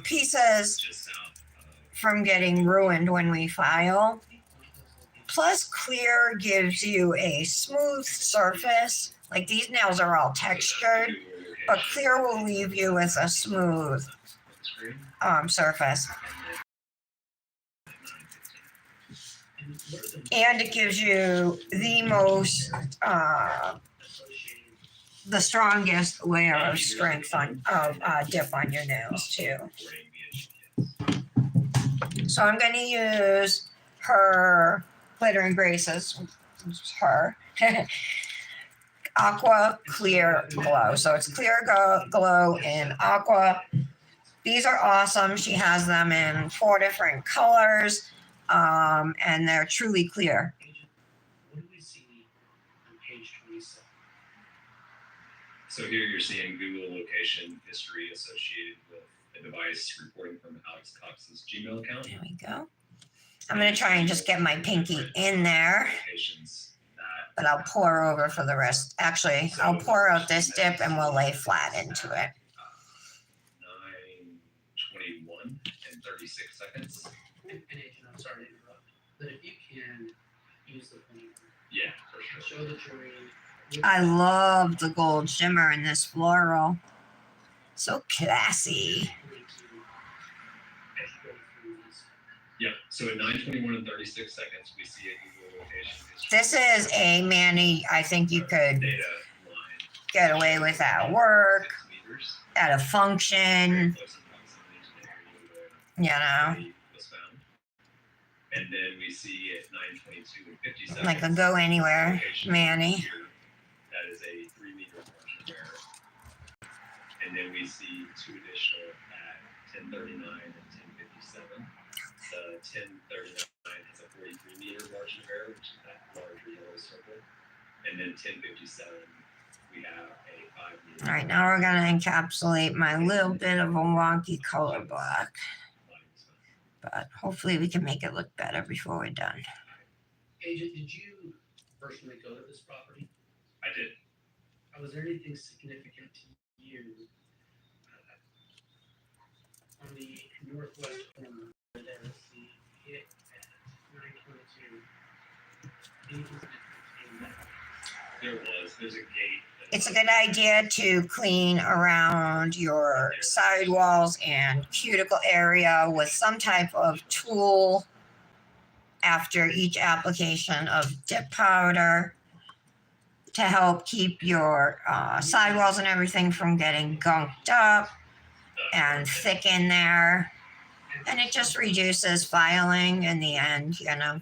Speaker 1: pieces from getting ruined when we file. Plus, clear gives you a smooth surface. Like these nails are all textured, but clear will leave you with a smooth surface. And it gives you the most, the strongest layer of strength dip on your nails too. So I'm going to use her Glitter and Graces, her Aqua Clear Glow. So it's clear glow in aqua. These are awesome. She has them in 4 different colors, and they're truly clear.
Speaker 2: What do we see on page 27?
Speaker 3: So here you're seeing Google location history associated with a device reporting from Alex Cox's Gmail account.
Speaker 1: There we go. I'm going to try and just get my pinky in there, but I'll pour over for the rest. Actually, I'll pour out this dip and we'll lay flat into it.
Speaker 3: 9:21 and 36 seconds.
Speaker 2: And Agent, I'm sorry to interrupt, but if you can use the pointer,
Speaker 3: Yeah, for sure.
Speaker 2: show the jury.
Speaker 1: I love the gold shimmer in this floral. So classy.
Speaker 3: Yep. So at 9:21 and 36 seconds, we see a Google location history.
Speaker 1: This is a mani I think you could
Speaker 3: Data line.
Speaker 1: get away with at work,
Speaker 3: 6 meters.
Speaker 1: at a function,
Speaker 3: Close in proximity to the area where
Speaker 1: you know,
Speaker 3: the was found. And then we see at 9:22 and 50 seconds.
Speaker 1: like a go anywhere mani.
Speaker 3: That is a 3-meter margin of error. And then we see 2 additional at 10:39 and 10:57. The 10:39 has a 43-meter margin of error, which is that larger yellow circle. And then 10:57, we have a 5-meter.
Speaker 1: All right, now we're gonna encapsulate my little bit of a wonky color block, but hopefully we can make it look better before we're done.
Speaker 2: Agent, did you personally go to this property?
Speaker 3: I did.
Speaker 2: Was there anything significant to you on the northwest corner where there is the hit at 9:22? Anything significant to you?
Speaker 3: There's a gate.
Speaker 1: It's a good idea to clean around your sidewalls and cuticle area with some type of tool after each application of dip powder to help keep your sidewalls and everything from getting gunked up and thick in there. And it just reduces filing in the end, you know.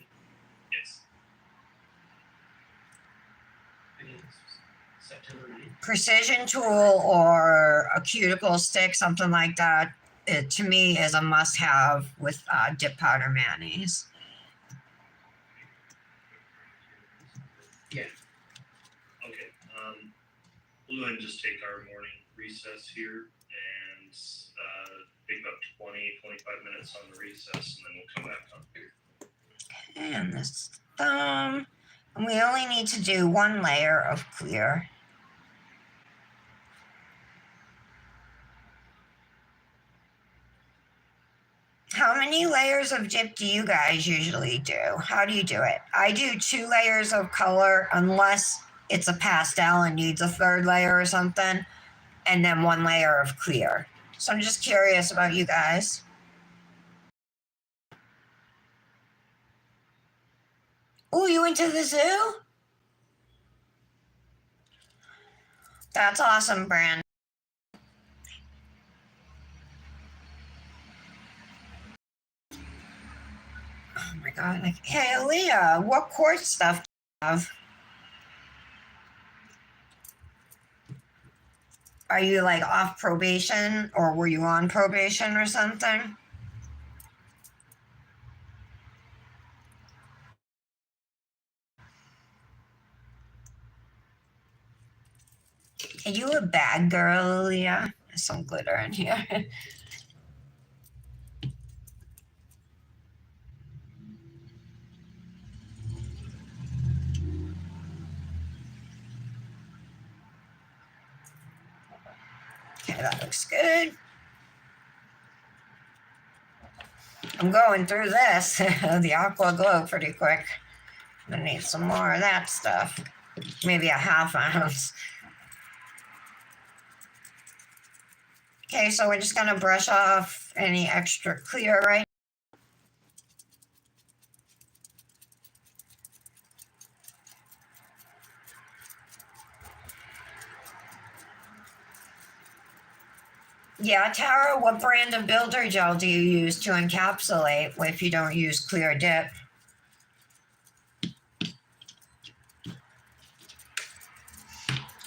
Speaker 3: Yes.
Speaker 2: September 9th.
Speaker 1: Precision tool or a cuticle stick, something like that, it to me is a must-have with dip powder manis.
Speaker 2: Yeah.
Speaker 4: Okay, we'll go ahead and just take our morning recess here and take about 20-25 minutes on the recess, and then we'll come back on here.
Speaker 1: And this thumb. And we only need to do one layer of clear. How many layers of dip do you guys usually do? How do you do it? I do 2 layers of color unless it's a pastel and needs a third layer or something, and then 1 layer of clear. So I'm just curious about you guys. Oh, you went to the zoo? That's awesome, Brand. Oh my god. Hey, Aaliyah, what court stuff do you have? Are you like off probation or were you on probation or something? Are you a bad girl, Aaliyah? There's some glitter in here. Okay, that looks good. I'm going through this, the aqua glow, pretty quick. I need some more of that stuff. Maybe a ½ ounce. Okay, so we're just gonna brush off any extra clear right. Yeah, Tara, what brand of builder gel do you use to encapsulate if you don't use clear dip?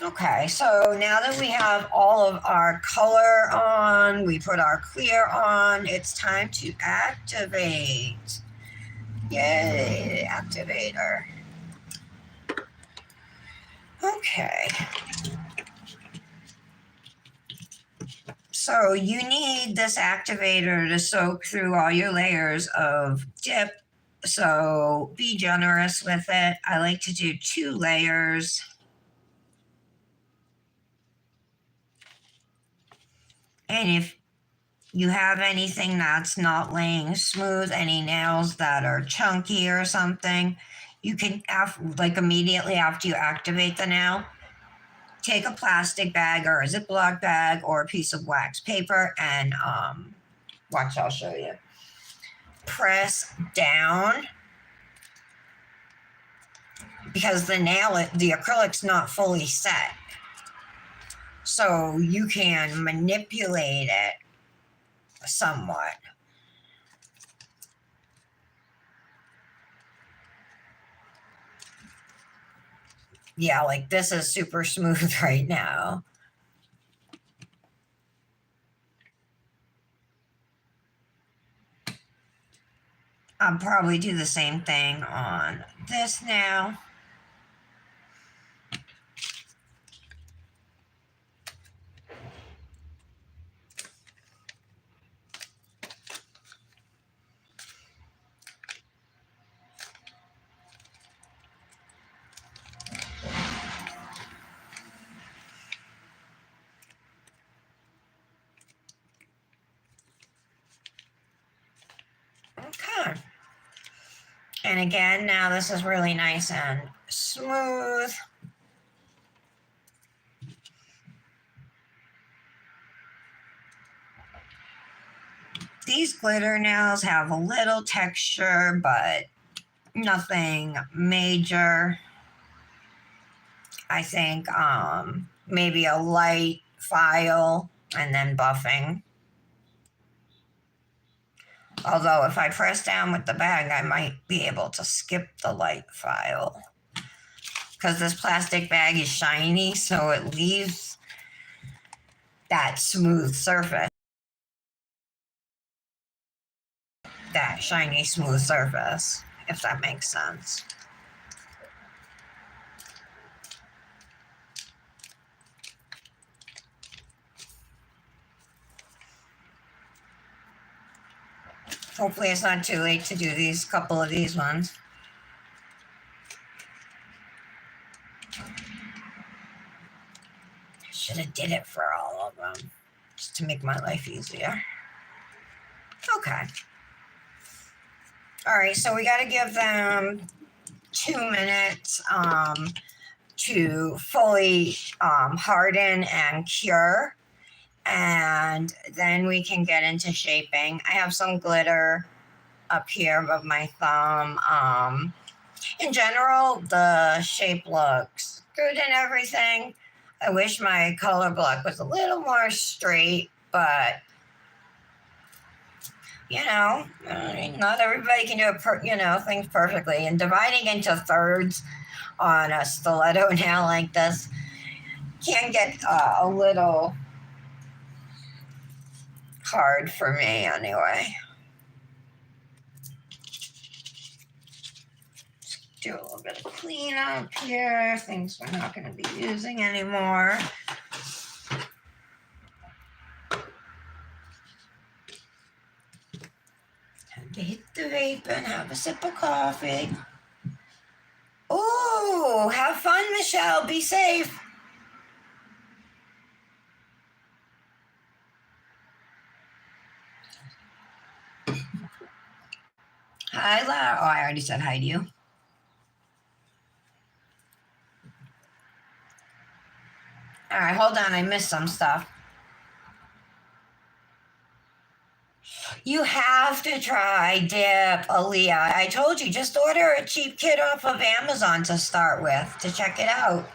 Speaker 1: Okay, so now that we have all of our color on, we put our clear on, it's time to activate. Yay, activator. Okay. So you need this activator to soak through all your layers of dip. So be generous with it. I like to do 2 layers. And if you have anything that's not laying smooth, any nails that are chunky or something, you can, like immediately after you activate the nail, take a plastic bag or a Ziploc bag or a piece of wax paper and watch, I'll show you. Press down because the acrylic's not fully set. So you can manipulate it somewhat. Yeah, like this is super smooth right now. I'll probably do the same thing on this now. Okay. And again, now this is really nice and smooth. These glitter nails have a little texture, but nothing major. I think maybe a light file and then buffing. Although if I press down with the bag, I might be able to skip the light file. Because this plastic bag is shiny, so it leaves that smooth surface. That shiny, smooth surface, if that makes sense. Hopefully it's not too late to do these couple of these ones. Should have did it for all of them, just to make my life easier. Okay. All right, so we got to give them 2 minutes to fully harden and cure, and then we can get into shaping. I have some glitter up here above my thumb. In general, the shape looks good and everything. I wish my color block was a little more straight, but not everybody can do things perfectly. And dividing into thirds on a stiletto nail like this can get a little hard for me anyway. Do a little bit of cleanup here, things we're not going to be using anymore. Time to hit the vape and have a sip of coffee. Oh, have fun, Michelle. Be safe. Hi, Lara. Oh, I already said hi to you. All right, hold on. I missed some stuff. You have to try dip, Aaliyah. I told you, just order a cheap kit off of Amazon to start with, to check it out.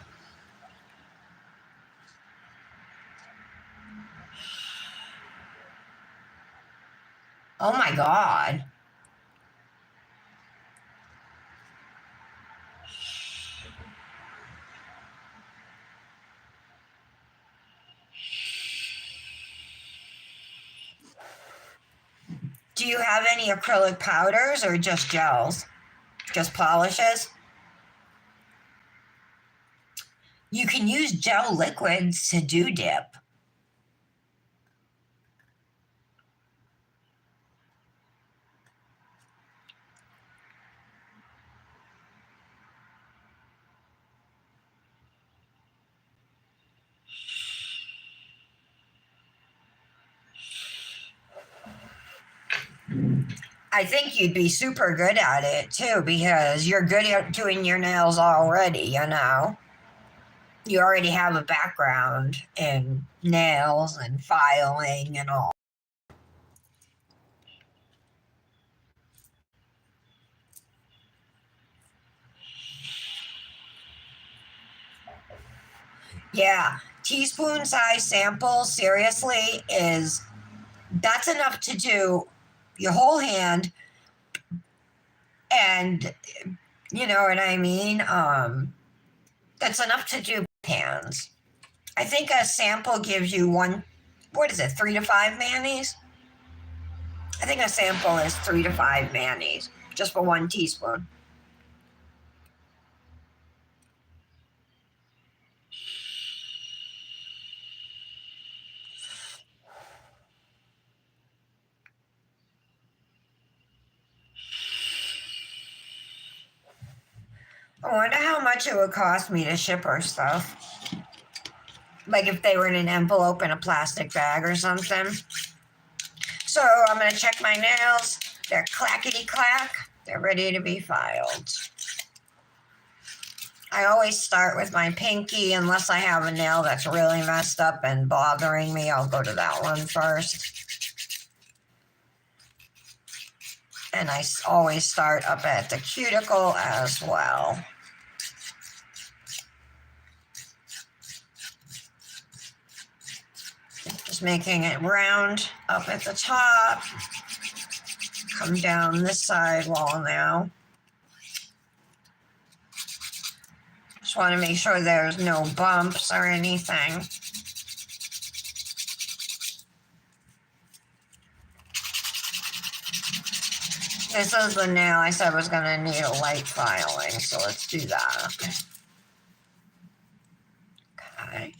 Speaker 1: Oh my God. Do you have any acrylic powders or just gels? Just polishes? You can use gel liquids to do dip. I think you'd be super good at it too, because you're good at doing your nails already, You already have a background in nails and filing and all. Yeah, teaspoon size sample, seriously, that's enough to do your whole hand. And you know what I mean? That's enough to do hands. I think a sample gives you 3 to 5 manis? I think a sample is 3 to 5 manis, just for 1 teaspoon. I wonder how much it would cost me to ship her stuff. Like if they were in an envelope in a plastic bag or something. So I'm going to check my nails. They're clackety clack. They're ready to be filed. I always start with my pinky unless I have a nail that's really messed up and bothering me. I'll go to that one first. And I always start up at the cuticle as well. Just making it round up at the top. Come down this side wall now. Just want to make sure there's no bumps or anything. This is the nail I said was going to need a light filing, so let's do that. Okay.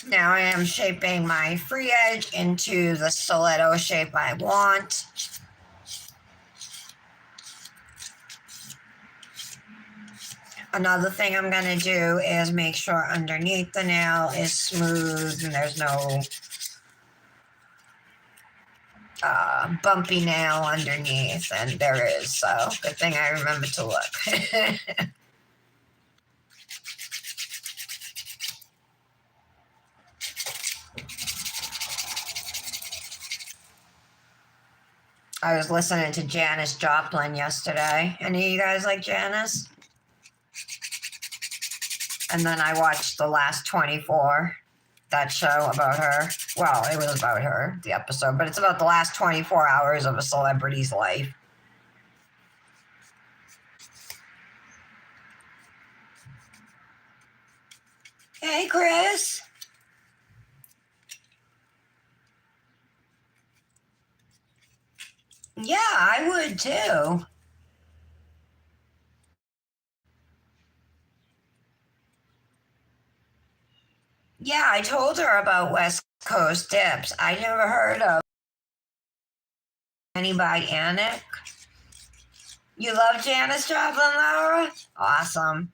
Speaker 1: Now I am shaping my free edge into the stiletto shape I want. Another thing I'm going to do is make sure underneath the nail is smooth and there's no bumpy nail underneath, and there is, so good thing I remember to look. I was listening to Janis Joplin yesterday. Any of you guys like Janis? And then I watched The Last 24, that show about her. Well, it was about her, the episode, but it's about the last 24 hours of a celebrity's life. Hey, Chris. Yeah, I would too. Yeah, I told her about West Coast dips. I never heard of any by Anik. You love Janis Joplin, Laura? Awesome.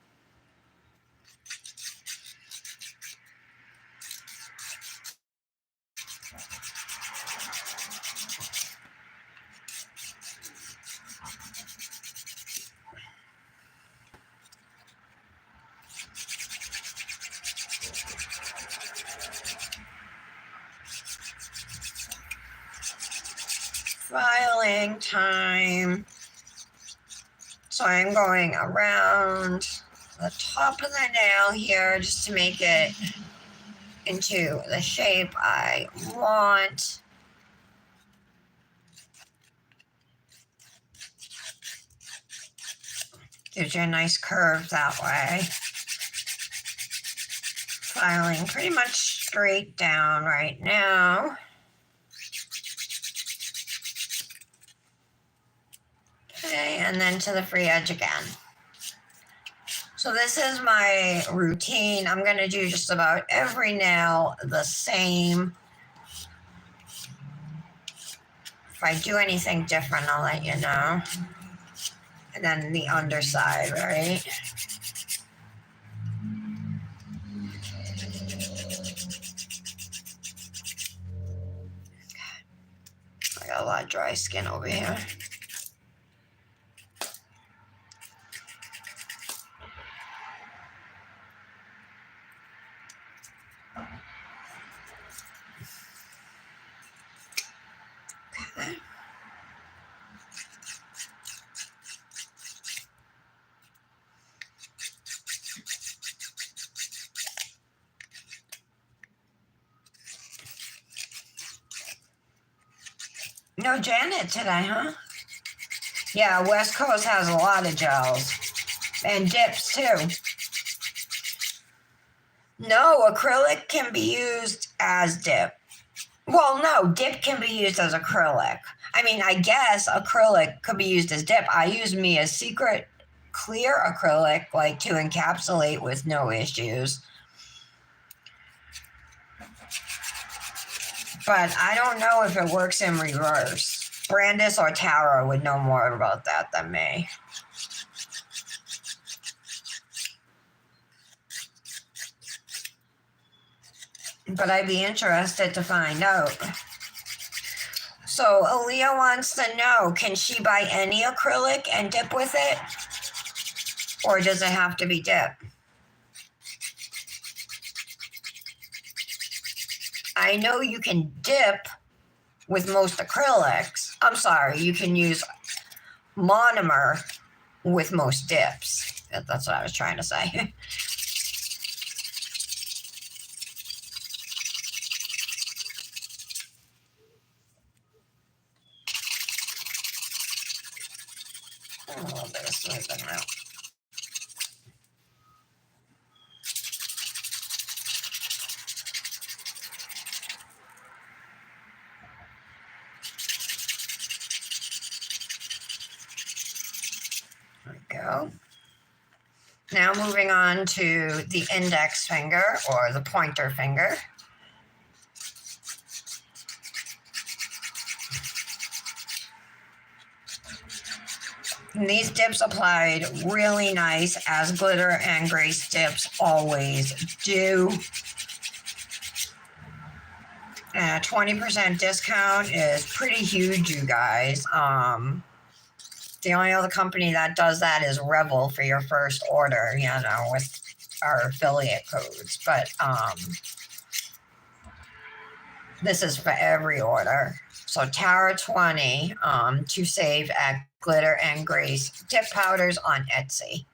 Speaker 1: Filing time. So I'm going around the top of the nail here just to make it into the shape I want. Gives you a nice curve that way. Filing pretty much straight down right now. Okay, and then to the free edge again. So this is my routine. I'm going to do just about every nail the same. If I do anything different, I'll let you know. And then the underside, right? I got a lot of dry skin over here. Okay. No Janet today, huh? Yeah, West Coast has a lot of gels and dips too. No, acrylic can be used as dip. Well, no, dip can be used as acrylic. I mean, I guess acrylic could be used as dip. I use Mia's Secret clear acrylic, like to encapsulate with no issues. But I don't know if it works in reverse. Brandis or Tara would know more about that than me. But I'd be interested to find out. So Aaliyah wants to know, can she buy any acrylic and dip with it? Or does it have to be dip? I know you can dip with most acrylics. I'm sorry, you can use monomer with most dips. That's what I was trying to say. A little bit of smoothing out. There we go. Now moving on to the index finger or the pointer finger. And these dips applied really nice, as glitter and grease dips always do. 20% discount is pretty huge, you guys. The only other company that does that is Revel for your first order, you know, with our affiliate codes. But this is for every order. So Tara 20 to save at Glitter and Grace dip powders on Etsy.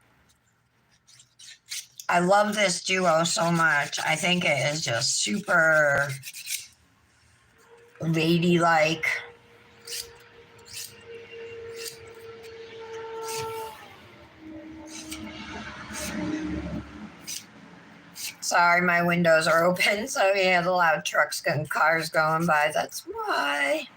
Speaker 1: I love this duo so much. I think it is just super ladylike. Sorry, my windows are open, so yeah, the loud trucks and cars going by. That's why.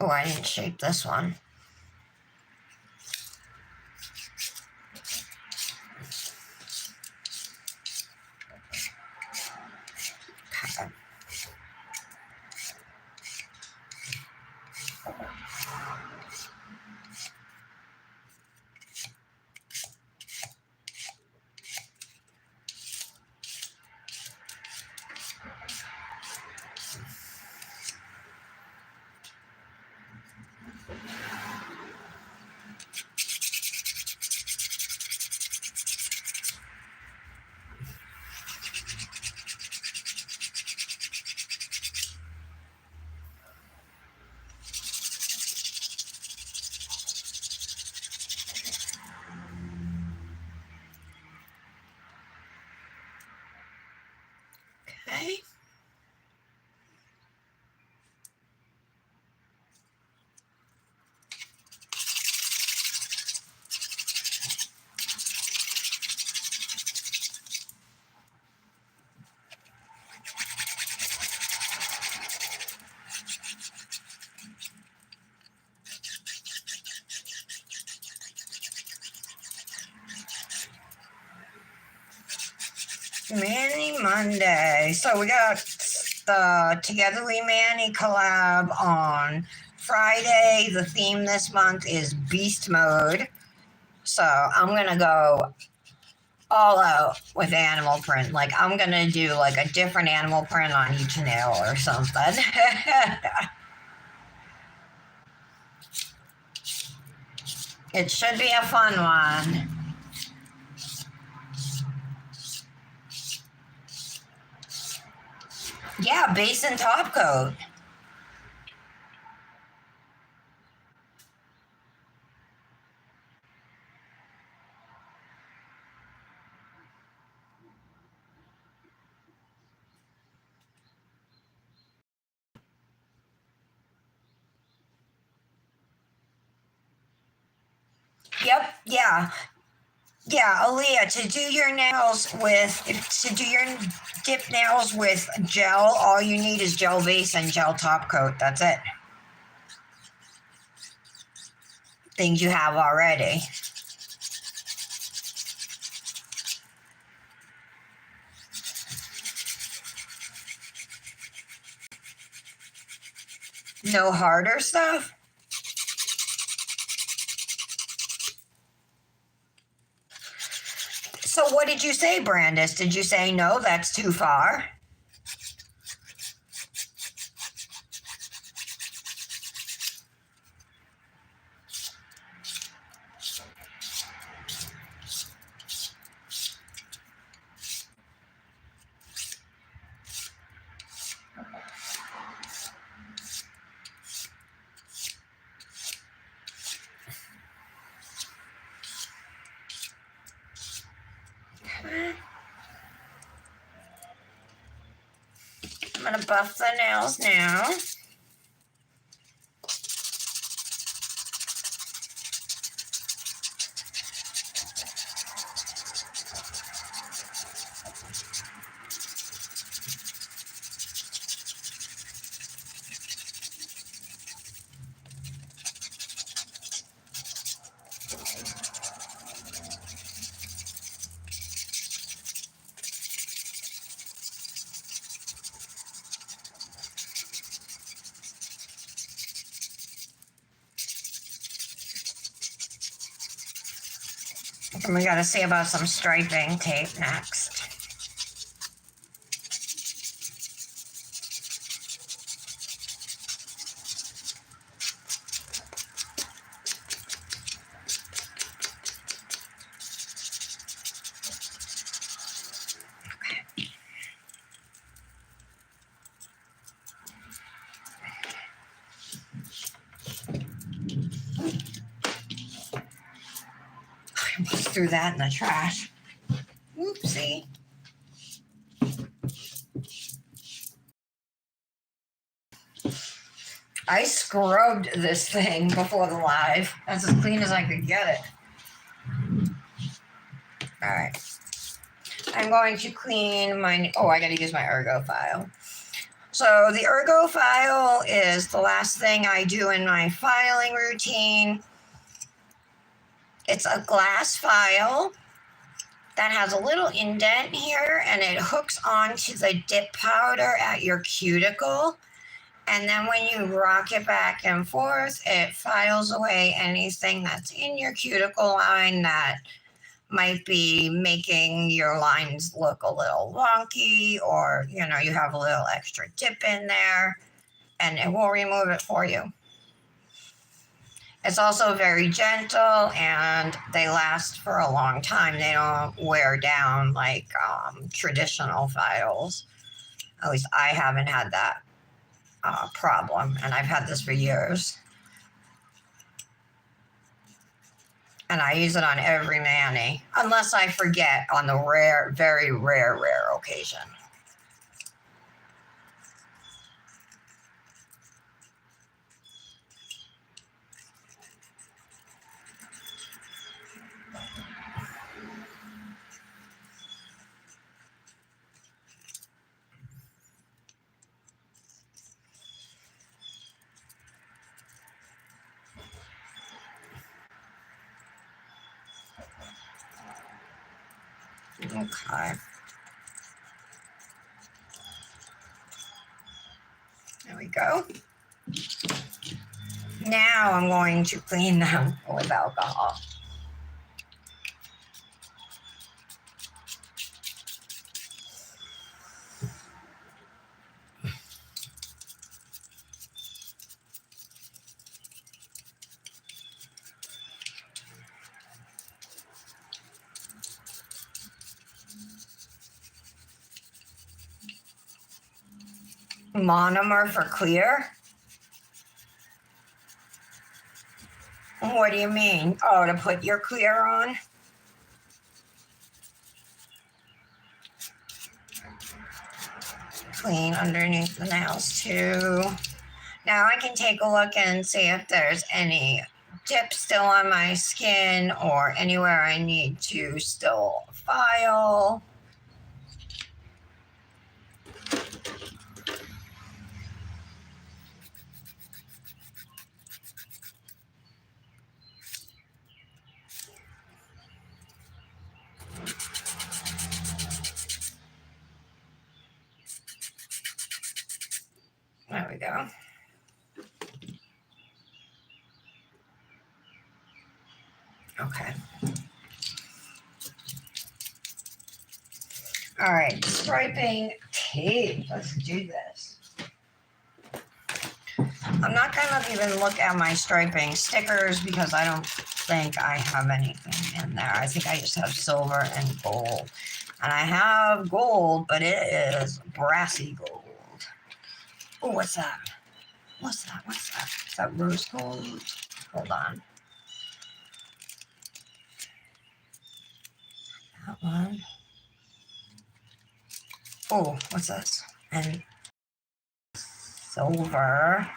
Speaker 1: Oh, I didn't shape this one. Okay. Manny Monday. So we got the Togetherly Manny collab on Friday. The theme this month is Beast Mode. So I'm going to go all out with animal print. Like I'm going to do like a different animal print on each nail or something. It should be a fun one. Yeah, base and top coat. Yep, yeah. Yeah, Aaliyah, to do your dip nails with gel, all you need is gel base and gel top coat. That's it. Things you have already. No harder stuff? So what did you say, Brandis? Did you say no, that's too far? I'm going to buff the nails now. And we gotta see about some striping tape next. I almost threw that in the trash. Oopsie. I scrubbed this thing before the live. That's as clean as I could get it. All right. I'm going to clean my, I gotta use my ergo file. So the ergo file is the last thing I do in my filing routine. It's a glass file that has a little indent here, and it hooks onto the dip powder at your cuticle. And then when you rock it back and forth, it files away anything that's in your cuticle line that might be making your lines look a little wonky, or you have a little extra dip in there, and it will remove it for you. It's also very gentle, and they last for a long time. They don't wear down like traditional files. At least I haven't had that problem, and I've had this for years. And I use it on every mani, unless I forget on the rare, very rare occasion. Okay. There we go. Now I'm going to clean them with alcohol. Monomer for clear? What do you mean? Oh, to put your clear on? Clean underneath the nails too. Now I can take a look and see if there's any dip still on my skin or anywhere I need to still file. There we go. Okay. All right, striping tape. Let's do this. I'm not gonna even look at my striping stickers because I don't think I have anything in there. I think I just have silver and gold. And I have gold, but it is brassy gold. Oh, what's that? What's that? What's that? Is that rose gold? Hold on. That one. Oh, what's this? And silver.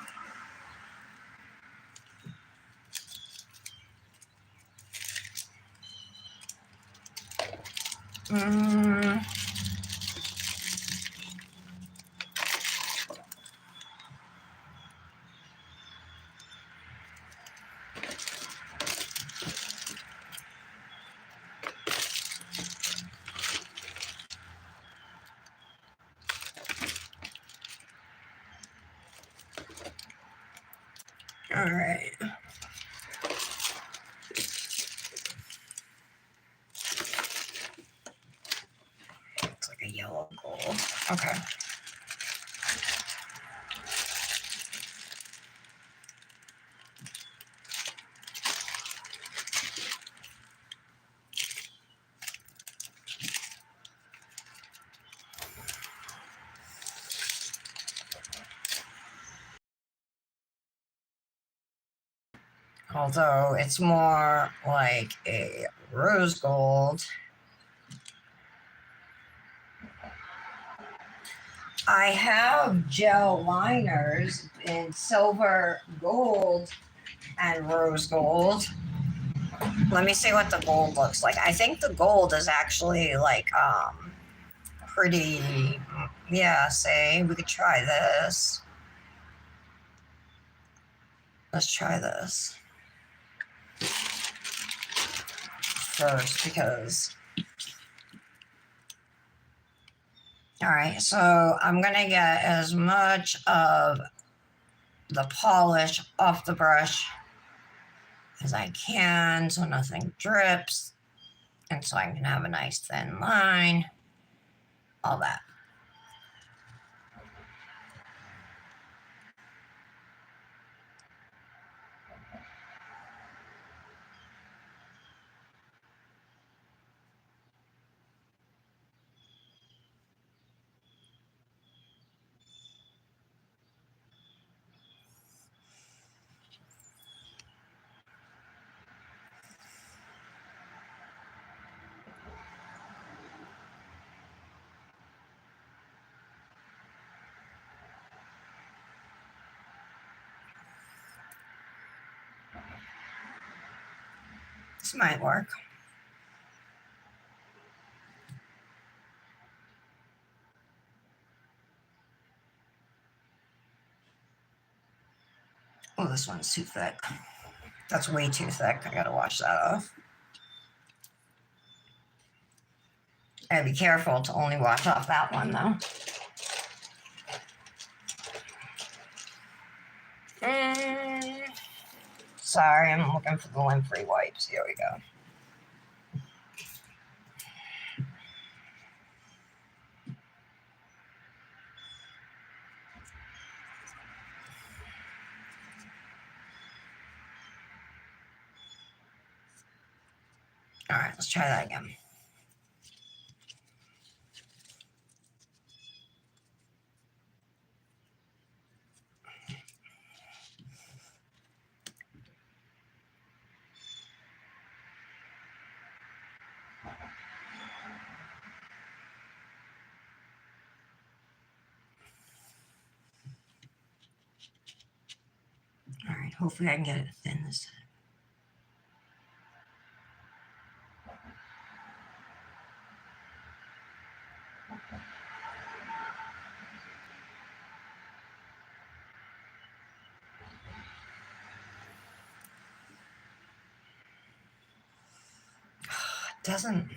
Speaker 1: All right. yellow gold. Okay. Although it's more like a rose gold. I have gel liners in silver, gold, and rose gold. Let me see what the gold looks like. I think the gold is actually like pretty. Yeah, say we could try this. Let's try this first because. All right, so I'm gonna get as much of the polish off the brush as I can so nothing drips and so I can have a nice thin line, all that. This might work. Oh, this one's too thick. That's way too thick. I gotta wash that off. I gotta be careful to only wash off that one though. Sorry, I'm looking for the lint-free wipes. Here we go. All right, let's try that again. All right, hopefully I can get it thin this time. It doesn't.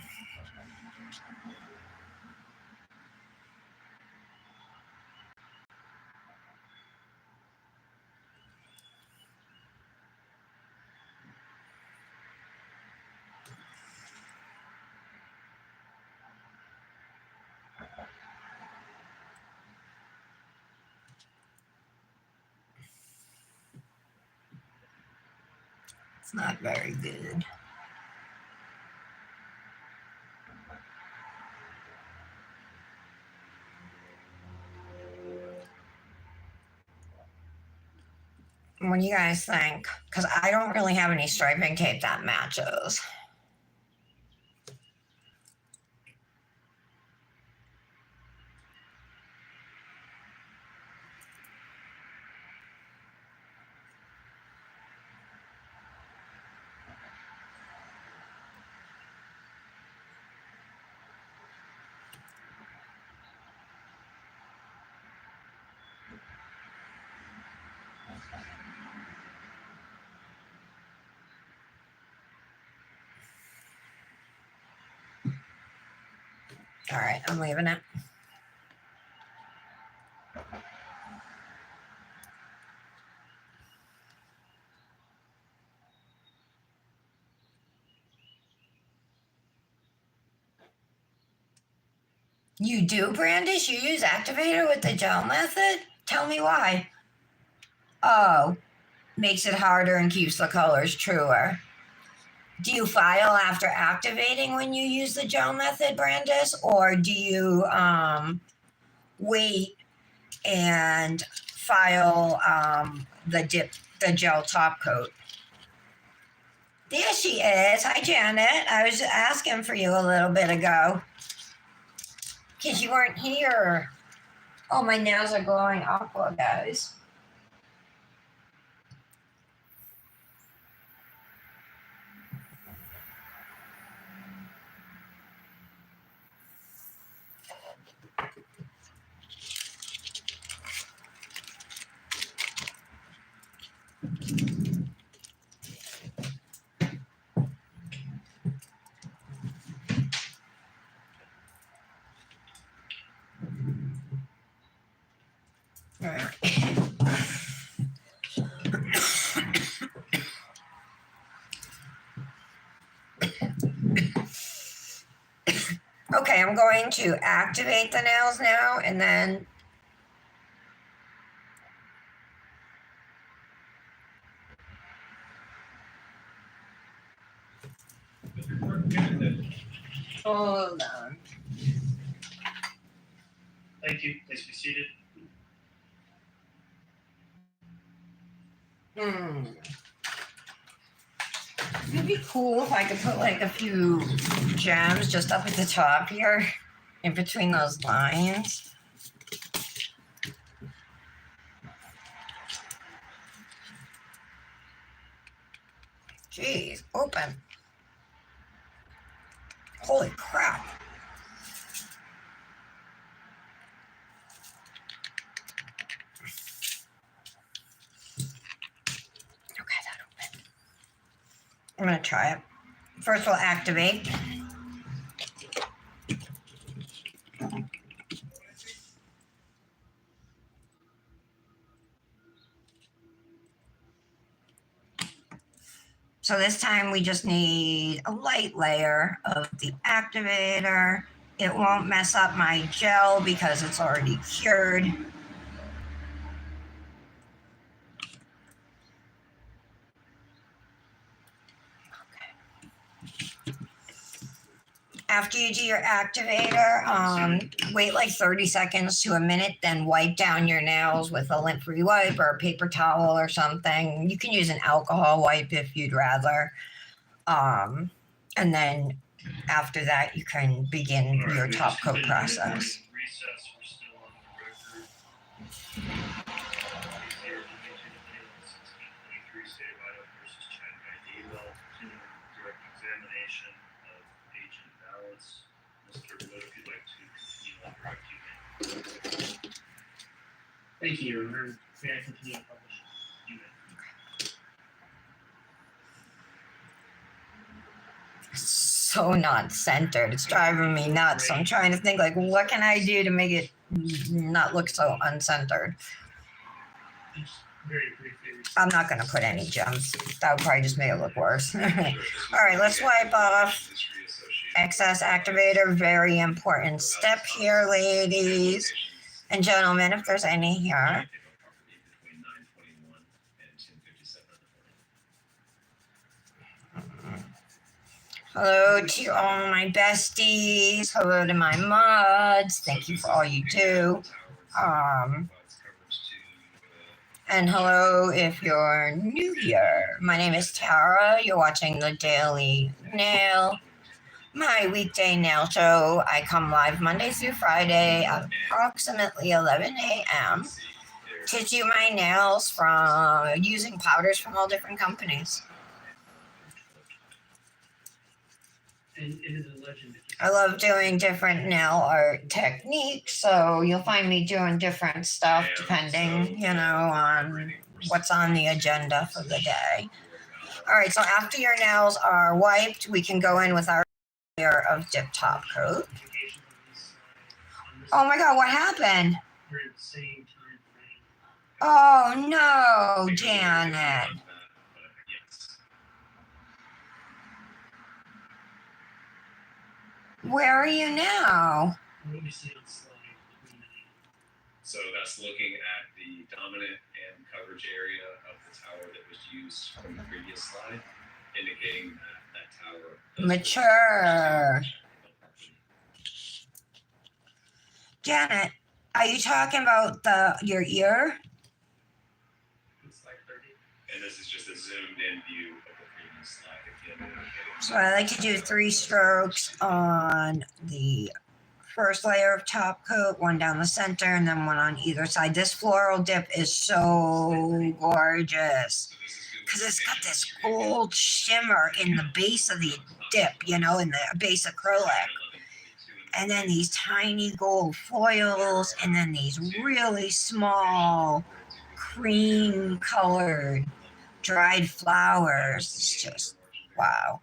Speaker 1: It's not very good. What do you guys think? Because I don't really have any striping tape that matches. All right, I'm leaving it. You do, Brandis? You use activator with the gel method? Tell me why. Oh, makes it harder and keeps the colors truer. Do you file after activating when you use the gel method, Brandis, or do you wait and file the gel top coat? There she is. Hi, Janet. I was asking for you a little bit ago because you weren't here. Oh, my nails are glowing aqua, guys. All right. Okay, I'm going to activate the nails now and then hold on.
Speaker 4: Thank you. Please be seated.
Speaker 1: It'd be cool if I could put like a few gems just up at the top here in between those lines. Jeez, open. Holy crap. Okay, that opened. I'm gonna try it. First we'll activate. So this time we just need a light layer of the activator. It won't mess up my gel because it's already cured. After you do your activator, wait like 30 seconds to a minute, then wipe down your nails with a lint-free wipe or a paper towel or something. You can use an alcohol wipe if you'd rather. And then after that, you can begin your top coat process.
Speaker 2: Thank you. May I continue to publish?
Speaker 1: So not centered. It's driving me nuts. I'm trying to think like, what can I do to make it not look so uncentered?
Speaker 2: Very briefly.
Speaker 1: I'm not going to put any gems. That would probably just make it look worse. All right, let's wipe off excess activator. Very important step here, ladies and gentlemen, if there's any here. Hello to all my besties. Hello to my mods. Thank you for all you do. And hello if you're new here. My name is Tara. You're watching the Daily Nail, my weekday nail show. I come live Monday through Friday at approximately 11 a.m. to do my nails from using powders from all different companies.
Speaker 2: And it is a legend.
Speaker 1: I love doing different nail art techniques, so you'll find me doing different stuff depending, on what's on the agenda for the day. All right, so after your nails are wiped, we can go in with our layer of dip top coat. Oh my God, what happened? Oh no, Janet. Where are you now?
Speaker 2: What do we see on slide 29?
Speaker 3: So that's looking at the dominant and coverage area of the tower that was used from the previous slide, indicating that that tower does
Speaker 1: Mature. Janet, are you talking about your ear?
Speaker 2: On slide 30?
Speaker 3: And this is just a zoomed in view of the previous slide. Again, indicating
Speaker 1: So I like to do 3 strokes on the first layer of top coat, one down the center, and then one on either side. This floral dip is so gorgeous because it's got this gold shimmer in the base of the dip, in the base acrylic. And then these tiny gold foils, and then these really small cream colored dried flowers. It's just, wow,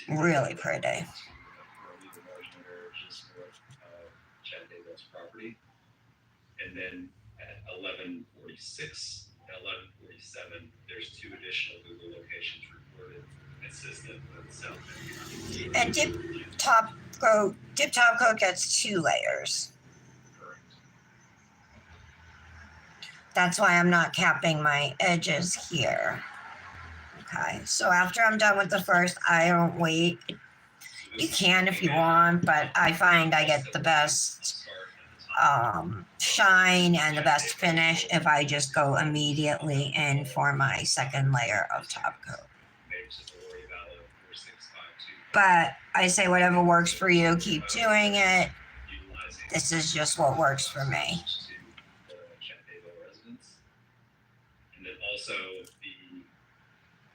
Speaker 1: really pretty.
Speaker 3: property. And then at 1146 and 1147, there's 2 additional Google locations reported consistent with South Bend.
Speaker 1: And dip top coat gets 2 layers.
Speaker 3: Correct.
Speaker 1: That's why I'm not capping my edges here. Okay, so after I'm done with the first, I don't wait. You can if you want, but I find I get the best shine and the best finish if I just go immediately in for my second layer of top coat. But I say whatever works for you, keep doing it. This is just what works for me.
Speaker 3: And then also the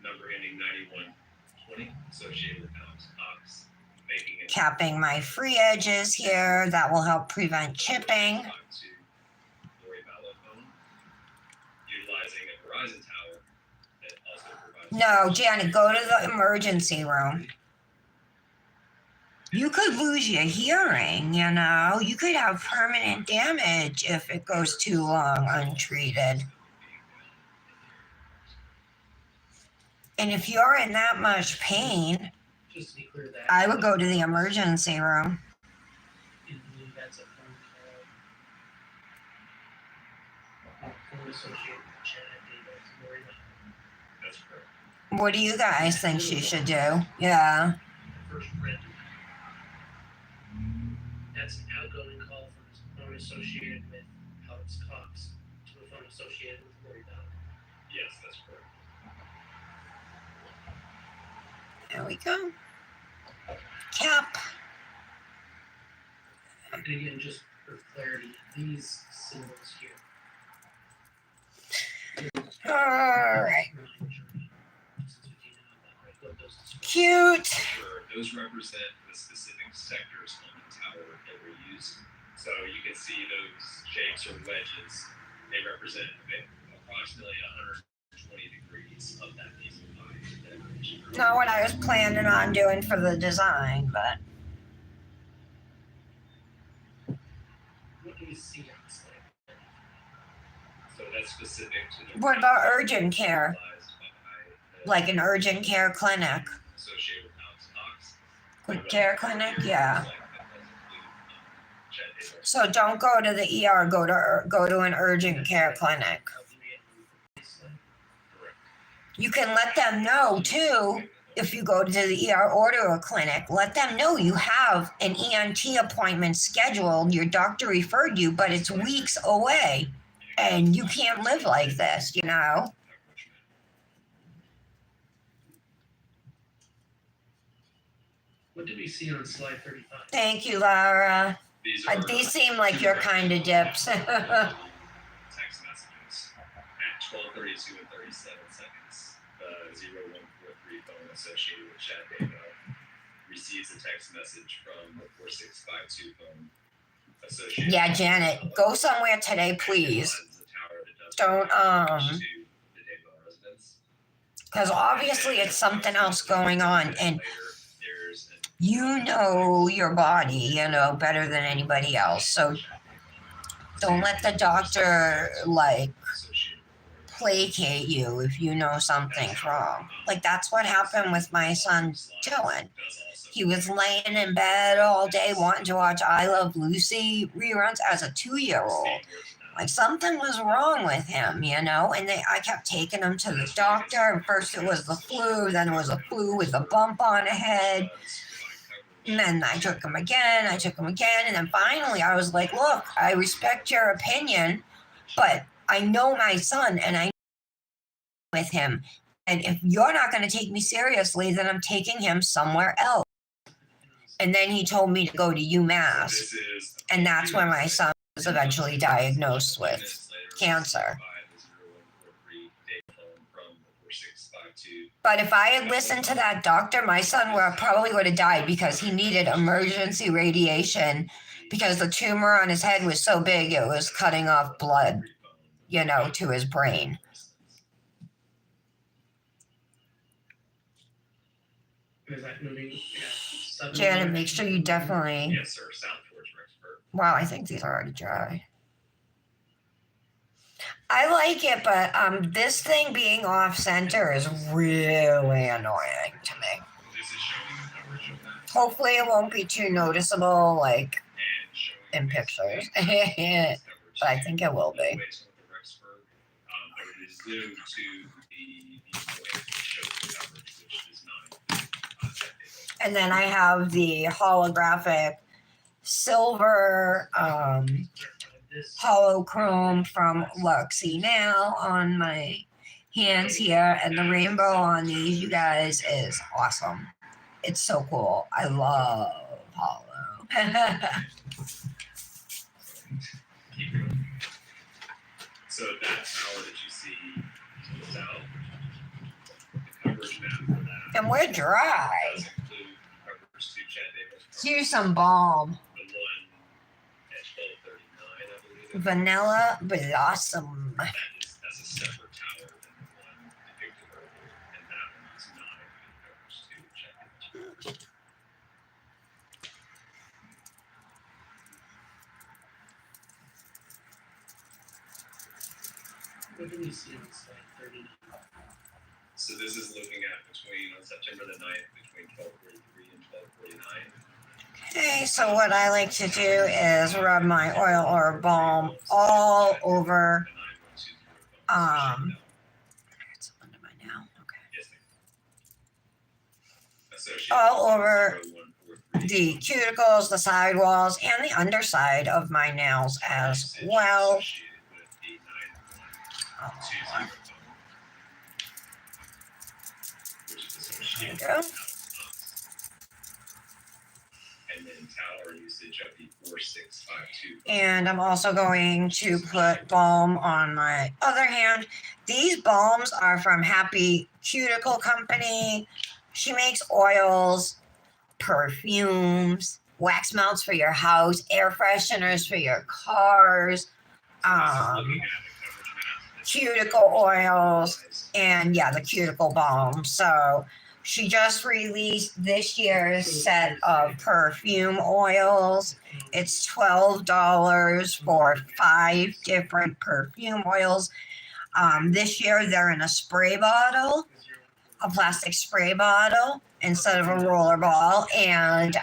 Speaker 3: number ending 9120 associated with Ox, making it
Speaker 1: Capping my free edges here. That will help prevent chipping.
Speaker 3: Utilizing a Verizon tower that also provides.
Speaker 1: No, Janet, go to the emergency room. You could lose your hearing, You could have permanent damage if it goes too long untreated. And if you're in that much pain,
Speaker 2: Just to be clear, that
Speaker 1: I would go to the emergency room.
Speaker 2: in blue, that's a phone associated with Chad Davis. Worry about
Speaker 3: That's correct.
Speaker 1: What do you guys think she should do? Yeah.
Speaker 2: the first print. That's an outgoing call from his phone associated with Alex Cox to a phone associated with Lori Bell.
Speaker 3: Yes, that's correct.
Speaker 1: There we go. Cap.
Speaker 2: And again, just for clarity, these symbols here.
Speaker 1: All right. Cute.
Speaker 3: Sure, those represent the specific sectors on the tower that were used. So you can see those shapes or wedges. They represent approximately 120 degrees of that piece of pie.
Speaker 1: Not what I was planning on doing for the design, but
Speaker 2: What do you see on this slide?
Speaker 3: So that's specific to the.
Speaker 1: what about urgent care? Like an urgent care clinic?
Speaker 3: Associated with Ox.
Speaker 1: Quick care clinic? Yeah. So don't go to the ER, go to an urgent care clinic. You can let them know too, if you go to the ER or to a clinic, let them know you have an ENT appointment scheduled, your doctor referred you, but it's weeks away and you can't live like this,
Speaker 2: What did we see on slide 35?
Speaker 1: Thank you, Laura.
Speaker 3: These
Speaker 1: seem like your kind of dips.
Speaker 3: text messages at 12:32 and 37 seconds. The 0143 phone associated with Chad David receives a text message from the 4652 phone associated.
Speaker 1: Yeah, Janet, go somewhere today, please. Don't, because obviously it's something else going on, and you know your body, better than anybody else. So don't let the doctor placate you if you know something's wrong. Like that's what happened with my son Dylan. He was laying in bed all day wanting to watch I Love Lucy reruns as a 2-year-old. Like something was wrong with him, you know? And I kept taking him to the doctor. And first it was the flu, then it was a flu with a bump on the head. And then I took him again, and then finally I was like, look, I respect your opinion, but I know my son and I know with him. And if you're not going to take me seriously, then I'm taking him somewhere else. And then he told me to go to UMass. And that's when my son was eventually diagnosed with cancer. But if I had listened to that doctor, my son probably would have died because he needed emergency radiation because the tumor on his head was so big it was cutting off blood, you know, to his brain.
Speaker 2: Is that moving? Yeah.
Speaker 1: Janet, make sure you definitely.
Speaker 3: Yes, sir. South towards Rexburg.
Speaker 1: Wow, I think these are already dry. I like it, but this thing being off center is really annoying to me.
Speaker 3: This is showing the coverage of that.
Speaker 1: Hopefully it won't be too noticeable like in pictures. But I think it will be. And then I have the holographic silver holochrome from Luxie now on my hands here, and the rainbow on these, you guys, is awesome. It's so cool. I love holo.
Speaker 3: So that tower that you see to the south, the coverage map for that.
Speaker 1: And we're dry.
Speaker 3: Does include coverage to Chad Davis.
Speaker 1: Here's some balm.
Speaker 3: The one at 1239, I believe.
Speaker 1: Vanilla Blossom.
Speaker 3: That's a separate tower than the one depicted earlier, and that one does not include coverage to Chad Davis.
Speaker 2: What do we see on slide 39?
Speaker 3: So this is looking at between on September the 9th between 1243 and 1249.
Speaker 1: Okay, so what I like to do is rub my oil or balm all over. It's under my nail. Okay. All over the cuticles, the sidewalls, and the underside of my nails as well. Oh, there you go.
Speaker 3: And then tower usage of the 4652.
Speaker 1: And I'm also going to put balm on my other hand. These balms are from Happy Cuticle Company. She makes oils, perfumes, wax melts for your house, air fresheners for your cars, cuticle oils, and yeah, the cuticle balm. So she just released this year's set of perfume oils. It's $12 for 5 different perfume oils. This year they're in a spray bottle, a plastic spray bottle instead of a roller ball. And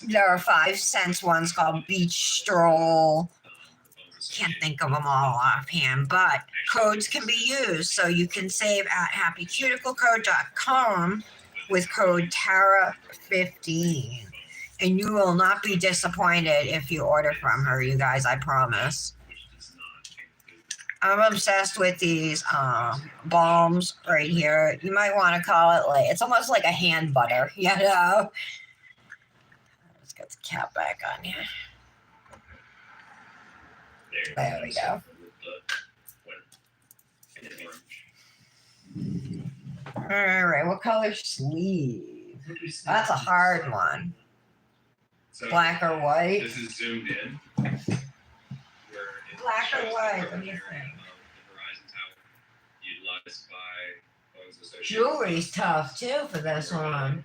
Speaker 1: there are 5-cent ones called Beach Stroll. Can't think of them all offhand, but codes can be used. So you can save at happycuticlecode.com with code TARA15. And you will not be disappointed if you order from her, you guys, I promise. I'm obsessed with these balms right here. You might want to call it like, it's almost like a hand butter, you know? Let's get the cap back on here. There we go. All right, what color sleeve? That's a hard one.
Speaker 3: So
Speaker 1: Black or white?
Speaker 3: This is zoomed in.
Speaker 1: Black or white? What do you think?
Speaker 3: Utilized by Boeing's associated.
Speaker 1: Jewelry's tough too for this one.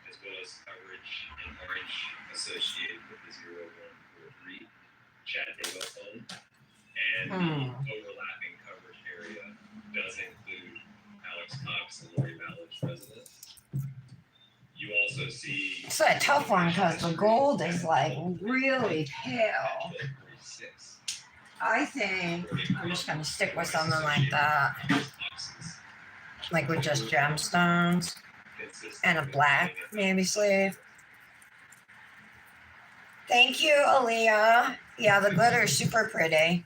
Speaker 3: As well as coverage in orange associated with the 0143 Chad Davis phone. And the overlapping coverage area does include Alex Cox and Lori Mallett's residence. You also see.
Speaker 1: It's a tough one because the gold is like really pale. I think I'm just gonna stick with something like that, like with just gemstones and a black maybe sleeve. Thank you, Aaliyah. Yeah, the glitter is super pretty.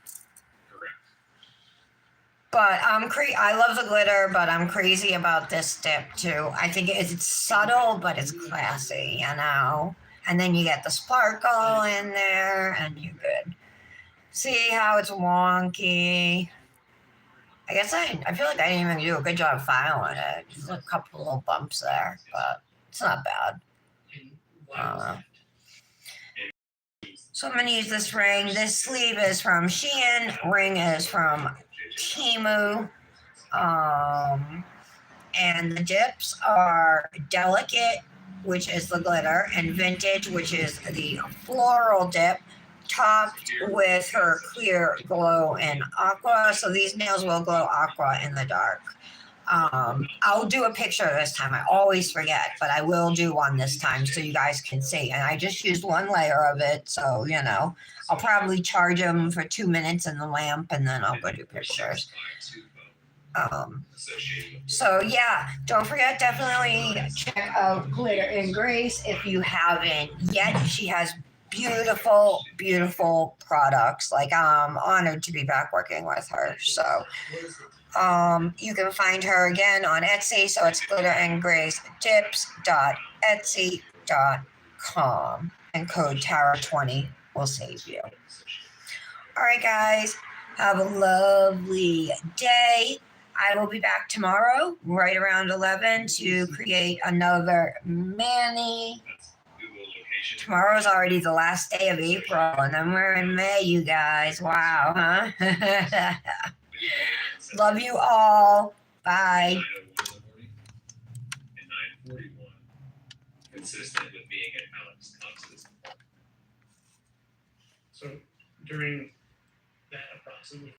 Speaker 1: But I love the glitter, but I'm crazy about this dip too. I think it's subtle, but it's classy, you know. And then you get the sparkle in there, and you're good. See how it's wonky. I guess I feel like I didn't even do a good job filing it. Just a couple little bumps there, but it's not bad. So I'm gonna use this ring. This sleeve is from Shein. Ring is from Temu. And the dips are Delicate, which is the glitter, and Vintage, which is the floral dip, topped with her clear glow in aqua. So these nails will glow aqua in the dark. I'll do a picture this time. I always forget, but I will do one this time so you guys can see. And I just used one layer of it, so you know, I'll probably charge them for 2 minutes in the lamp, and then I'll go do pictures. So yeah, don't forget, definitely check out Glitter and Grace if you haven't yet. She has beautiful, beautiful products. Like I'm honored to be back working with her. So you can find her again on Etsy. So it's Glitter and Grace tips.etsy.com and code Tara20 will save you. All right, guys, have a lovely day. I will be back tomorrow, right around 11, to create another mani. Tomorrow's already the last day of April, and then we're in May, you guys. Wow, huh? Love you all. Bye.
Speaker 3: Consistent with being at Alex Cox's.
Speaker 2: So during that approximately